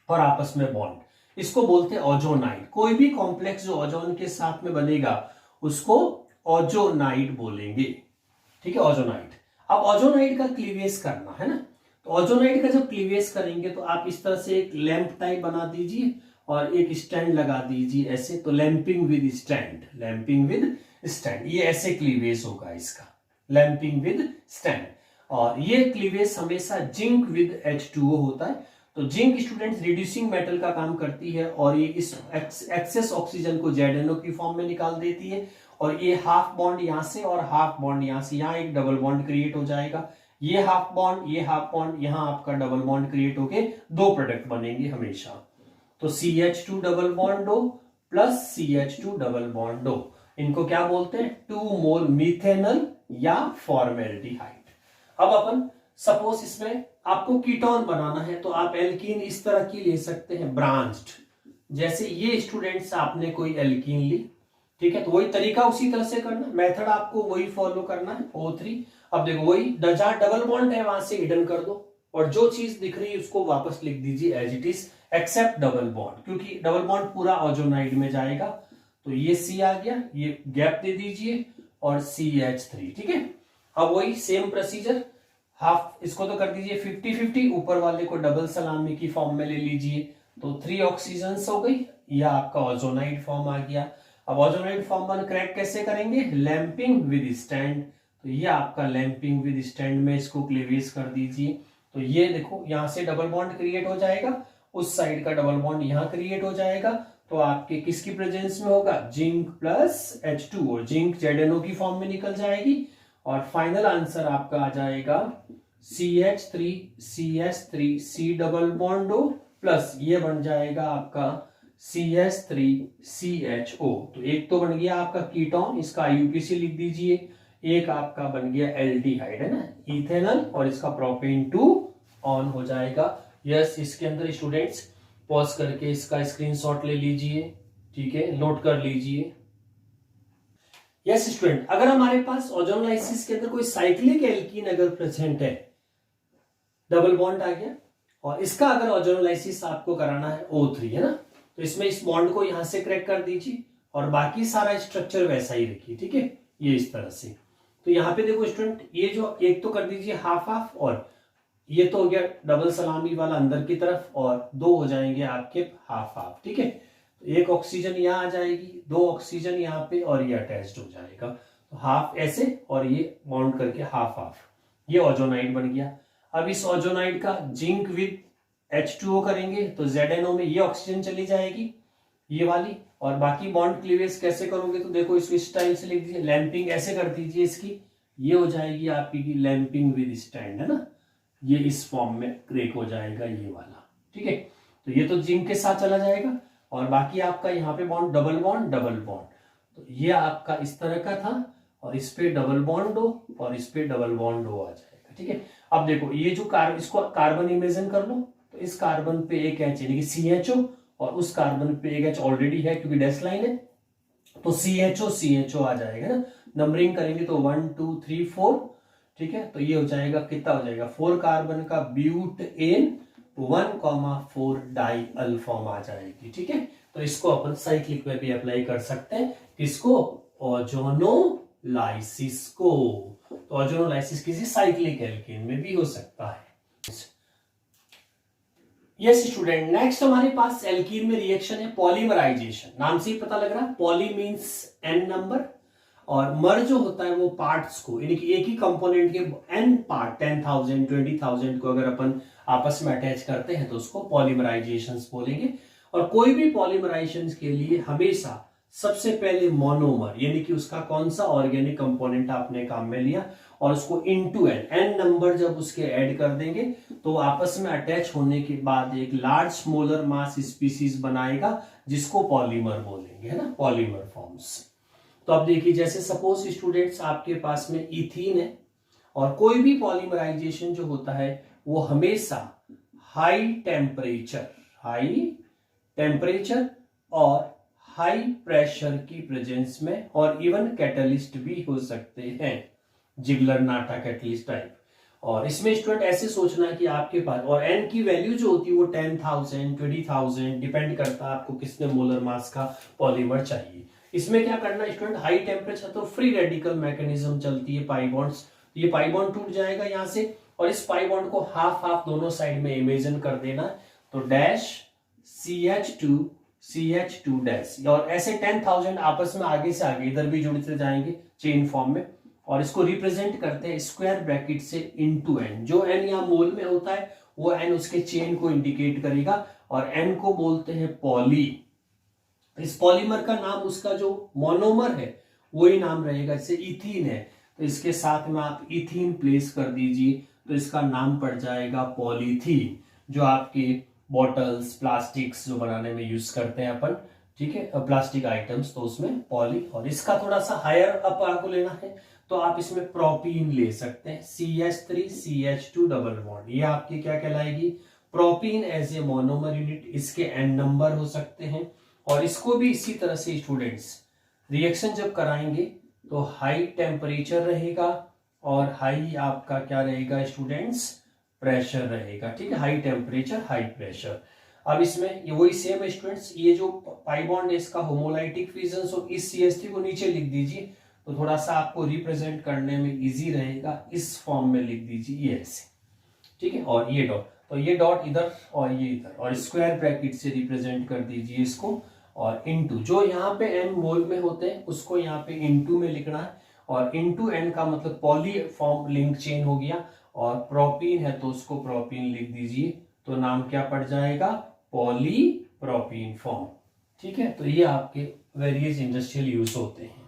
और आपस में बॉन्ड, इसको बोलते हैं ओजोनाइड। कोई भी कॉम्प्लेक्स जो ओजोन के साथ में बनेगा उसको ओजोनाइड बोलेंगे, ठीक है, ओजोनाइड। अब ओजोनाइड का क्लीवेज करना है ना, तो ओजोनाइड का जब क्लीवेज करेंगे तो आप इस तरह से एक लैंप टाइप बना दीजिए और एक स्टैंड लगा दीजिए ऐसे, तो लैंपिंग विद स्टैंड, लैंपिंग विद स्टैंड, ये ऐसे क्लीवेज होगा इसका, लैंपिंग विद स्टैंड। और ये क्लीवेज हमेशा जिंक विद H2O होता है। तो जिंक स्टूडेंट्स रिड्यूसिंग मेटल का काम करती है और ये इस एक्सेस ऑक्सीजन को ZNO की फॉर्म में निकाल देती है। और ये हाफ बॉन्ड यहां से और हाफ बॉन्ड यहां से, यहां एक डबल बॉन्ड क्रिएट हो जाएगा, ये हाफ बॉन्ड, ये हाफ बॉन्ड, यहां आपका डबल बॉन्ड क्रिएट होके दो प्रोडक्ट बनेंगे हमेशा। तो CH2 double bond O plus CH2 double bond O, इनको क्या बोलते हैं? 2 मोल मीथेनल या फॉर्मेल्डिहाइड। अब अपन सपोज इसमें आपको कीटोन बनाना है तो आप एल्कीन इस तरह की ले सकते हैं ब्रांच्ड, जैसे ये स्टूडेंट्स आपने कोई एल्कीन ली, ठीक है, तो वही तरीका उसी तरह से करना, मेथड आपको वही फॉलो करना है O3। अब देखो वही जहां डबल बॉन्ड है वहां से हिडन कर दो और जो चीज दिख रही है उसको वापस लिख दीजिए as it is except double bond, क्योंकि डबल बॉन्ड पूरा ओजोनाइड में जाएगा। तो ये C आ गया, ये गैप दे दीजिए और CH3, ठीक है। अब वही सेम प्रोसीजर, हाफ इसको तो कर दीजिए 50-50, ऊपर वाले को डबल सलामी की फॉर्म में ले लीजिए, तो 3 ऑक्सीजन हो गई, या आपका ओजोनाइड फॉर्म आ गया। अब ओजोनाइड फॉर्म वन क्रैक कैसे करेंगे? लैंपिंग विद स्टैंड, तो ये आपका लैंपिंग विद स्टैंड में इसको क्लीवेज कर दीजिए। तो ये देखो यहां से डबल बॉन्ड क्रिएट हो जाएगा, उस साइड का डबल बॉन्ड यहां क्रिएट हो जाएगा, तो आपके किसकी प्रेजेंस में होगा? Zinc plus H2O, zinc ZNO की फॉर्म में निकल जाएगी और फाइनल आंसर आपका आ जाएगा CH3 C double bond O plus ये बन जाएगा आपका CH3CHO। तो एक तो बन गया आपका कीटोन, इसका IUPAC लिख दीजिए, एक आपका बन गया एल्डिहाइड है ना, इथेनॉल, और इसका प्रोपेन 2 ऑन हो जाएगा। यस, इसके अंदर स्टूडेंट्स पॉज करके इसका स्क्रीनशॉट ले लीजिए, ठीक है, नोट कर लीजिए। यस स्टूडेंट, अगर हमारे पास ओजोनोलाइसिस के अंदर कोई साइक्लिक एल्कीन अगर प्रेजेंट है, डबल बॉन्ड आ गया, और इसका अगर ओजोनोलाइसिस आपको कराना है O3 है ना, तो इसमें इस बॉन्ड को यहां से क्रैक कर दीजिए और बाकी सारा स्ट्रक्चर वैसा ही रखिए, ठीक है, ये इस तरह से। तो यहाँ पे देखो स्टूडेंट, ये जो एक तो कर दीजिए हाफ हाफ, और ये तो हो गया डबल सलामी वाला अंदर की तरफ, और दो हो जाएंगे आपके हाफ हाफ, ठीक है। तो एक ऑक्सीजन यहाँ आ जाएगी, दो ऑक्सीजन यहाँ पे, और ये अटैच्ड हो जाएगा, तो हाफ ऐसे और ये बाउंड करके हाफ हाफ, ये ओजोनाइड बन गया। अब इस ओजोनाइड का जिंक विद H2O करेंगे तो ZNO में ये ऑक्सीजन चली जाएगी, ये वाली, और बाकी बॉन्ड क्लीवेज कैसे करोगे तो देखो इसको इस स्टाइल से लिख दीजिए, लैंपिंग ऐसे कर दीजिए इसकी, ये हो जाएगी आपकी लैंपिंग विद स्टैंड, है ना, ये इस फॉर्म में क्रेक हो जाएगा ये वाला, ठीक है। तो ये तो जिंक के साथ चला जाएगा, और बाकी आपका यहाँ पे bond double bond double bond, तो ये आपका इस तरह का था, और इस पे डबल बॉन्ड हो और इस पे डबल बॉन्ड हो आ जाएगा, ठीक है। अब देखो ये जो इसको कार्बन इमेजिन कर लो, तो इस कार्बन पे एक H यानी कि CHO, और उस कार्बन पे एक H ऑलरेडी है क्योंकि डैश लाइन है, तो CHO आ जाएगा ना, नंबरिंग करेंगे तो 1 2 3 4, ठीक है। तो ये हो जाएगा, कितना हो जाएगा, 4 कार्बन का ब्यूटेन 1,4 डाई अल्फॉर्म आ जाएगी, ठीक है। तो इसको अपन साइक्लिक में भी अप्लाई कर सकते हैं, किसको, ओजोनोलाइसिस को। तो ओजोनोलाइसिस किसी साइक्लिक एल्केन में भी हो सकता है। यस स्टूडेंट, नेक्स्ट हमारे पास एल्कीन में रिएक्शन है पॉलीमराइजेशन, नाम से ही पता लग रहा है, पॉली मींस n नंबर, और मर जो होता है वो पार्ट्स को, यानी कि एक ही कंपोनेंट के n पार्ट 10,000 20,000 को अगर अपन आपस में अटैच करते हैं तो उसको पॉलीमराइजेशन बोलेंगे। और कोई भी पॉलीमराइजेशन के लिए हमेशा सबसे पहले मोनोमर, यानी कि उसका कौन सा ऑर्गेनिक कंपोनेंट आपने काम में लिया, और उसको इनटू n नंबर जब उसके ऐड कर देंगे तो आपस में अटैच होने के बाद एक लार्ज मोलर मास स्पीसीज बनाएगा, जिसको पॉलीमर बोलेंगे, है ना, पॉलीमर फॉर्म्स। तो अब देखिए, जैसे सपोज स्टूडेंट्स आपके पास में इथीन है, और कोई भी पॉलीमराइजेशन जो होता है वो हमेशा हाई टेम्परेचर और हाई प्रेशर की प्रेजेंस में, और इवन कैटलिस्ट भी हो सकते हैं, जिगलर नाटा कैटलिस्ट टाइप। और इसमें स्टूडेंट ऐसे सोचना है कि आपके पास, और n की वैल्यू जो होती है वो 10,000 20,000 डिपेंड करता है आपको कितने मोलर मास का पॉलीमर चाहिए। इसमें क्या करना स्टूडेंट, हाई टेम्परेचर तो फ्री रेडिकल मैकेनिज्म चलती है, पाई बॉन्ड्स, ये पाई बॉन्ड टूट जाएगा यहाँ से, और इस पाई बॉन्ड को हाफ हाफ दोनों साइड में इमेजिन कर देना, तो डैश CH2 डैश, और ऐसे 10,000 आपस में आगे से आगे इधर भी जुड़ते जाएंगे चेन फॉर्म में, और इसको रिप्रेजेंट करते हैं स्क्वायर ब्रैकेट से इनटू n, जो n यहाँ मोल में होता है वो n उसके चेन को इंडिकेट करेगा, और n को बोलते हैं पॉली। इस पॉलीमर का नाम उसका जो मोनोमर है वही नाम रहेगा, जैसे इथीन है तो इसके साथ में आप इथीन प्लेस कर दीजिए, तो इसका नाम पड़ जाएगा पॉलीथीन, जो आपके बॉटल्स प्लास्टिक्स जो बनाने में यूज करते हैं अपन, ठीक है, प्लास्टिक आइटम्स, तो उसमें पॉली। और इसका थोड़ा सा हायर अप आपको लेना है तो आप इसमें प्रोपीन ले सकते हैं, CH3 CH2 डबल बॉन्ड, ये आपकी क्या कहलाएगी, propene as a monomer unit, इसके n नंबर हो सकते हैं। और इसको भी इसी तरह से स्टूडेंट्स रिएक्शन जब कराएंगे तो हाई टेम्परेचर रहेगा, और हाई आपका क्या रहेगा स्टूडेंट्स, प्रेशर रहेगा, ठीक है, हाई टेम्परेचर हाई प्रेशर। अब इसमें ये वही सेम है स्टूडेंट्स, ये जो पाई बॉन्ड है इसका होमोलाइटिक फिजन, सो इस CH3 को नीचे लिख दीजिए, तो थोड़ा सा आपको रिप्रेजेंट करने में इजी रहेगा, इस फॉर्म में लिख दीजिए ये ऐसे, ठीक है, और ये डॉट, तो ये डॉट इधर और ये इधर, और स्क्वायर ब्रैकेट से रिप्रेजेंट कर दीजिए इसको, और इनटू जो यहाँ पे n मोल में होते हैं उसको यहाँ पे इनटू में लिखना है, और इनटू n का मतलब पॉली फॉर्म लिंक चेन हो गया, और प्रोपीन है तो उसको प्रोपीन लिख दीजिए, तो नाम क्या पड़ जाएगा, पॉली प्रोपीन फॉर्म, ठीक है। तो ये आपके वेरियस इंडस्ट्रियल यूज होते हैं।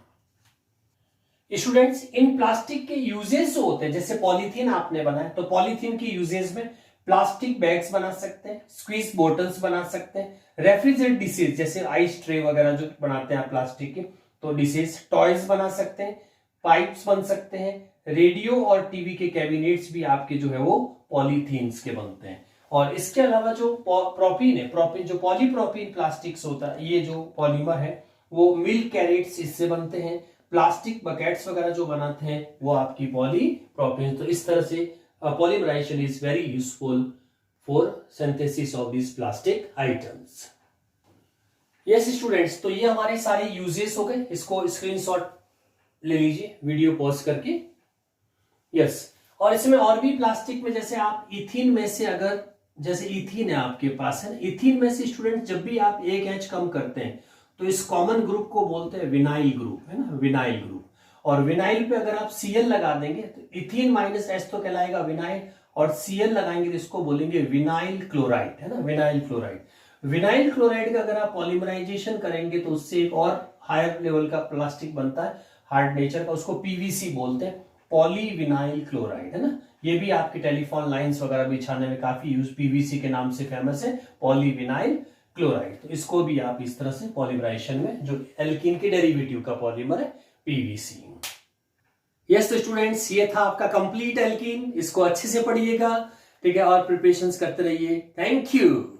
स्टूडेंट्स, इन प्लास्टिक के यूजेस जो होते हैं, जैसे पॉलीथीन आपने बनाया, तो पॉलीथीन की यूजेस में प्लास्टिक बैग्स बना सकते हैं, स्क्वीज बोटल्स बना सकते हैं, रेफ्रिजरेट डिशेज जैसे आइस ट्रे वगैरह जो बनाते हैं प्लास्टिक के, तो डिशेज, टॉयज बना सकते हैं, पाइप्स बन सकते हैं, रेडियो और टीवी के कैबिनेट्स भी आपके जो है वो पॉलीथीन्स के बनते हैं। और इसके अलावा जो प्रोपीन है, प्रोपीन जो पॉलीप्रोपीन प्लास्टिक्स होता है, ये जो पॉलीमर है वो मिल्क कैरेट्स इससे बनते हैं, प्लास्टिक बकेट्स वगैरह जो बनाते हैं वो आपकी पॉलीप्रोपीन। तो इस तरह से polymerization is very useful for synthesis of these plastic items. Yes students, तो ये हमारे सारे यूजेस हो गए। इसको स्क्रीनशॉट ले लीजिए वीडियो पॉज करके। यस, और इसमें और भी प्लास्टिक में, जैसे आप इथीन में से, अगर जैसे इथीन है आपके पास, है इथीन में से स्टूडेंट जब भी आप एक एच कम करते हैं तो इस कॉमन ग्रुप को बोलते हैं विनाइल ग्रुप, है ना, विनाइल ग्रुप। और विनाइल पे अगर आप Cl लगा देंगे तो इथीन माइनस H तो कहलाएगा विनाइल, और Cl लगाएंगे तो इसको बोलेंगे विनाइल क्लोराइड, है ना, विनाइल क्लोराइड। विनाइल क्लोराइड का अगर आप पॉलीमराइजेशन करेंगे तो उससे एक और हायर लेवल का प्लास्टिक बनता है हार्ड नेचर का, उसको पीवीसी बोलते हैं, पॉलीविनाइल क्लोराइड, है ना। ये भी आपके टेलीफोन लाइंस वगैरह बिछाने में काफी यूज, पीवीसी के नाम से फेमस है, पॉलीविनाइल क्लोराइड। तो इसको भी आप इस तरह से पॉलीमराइजेशन में, जो एल्कीन के डेरिवेटिव का पॉलीमर है पीवीसी। यस तो स्टूडेंट्स, ये था आपका कंप्लीट एल्कीन, इसको अच्छे से पढ़िएगा, ठीक है, और प्रिपरेशंस करते रहिए। Thank you.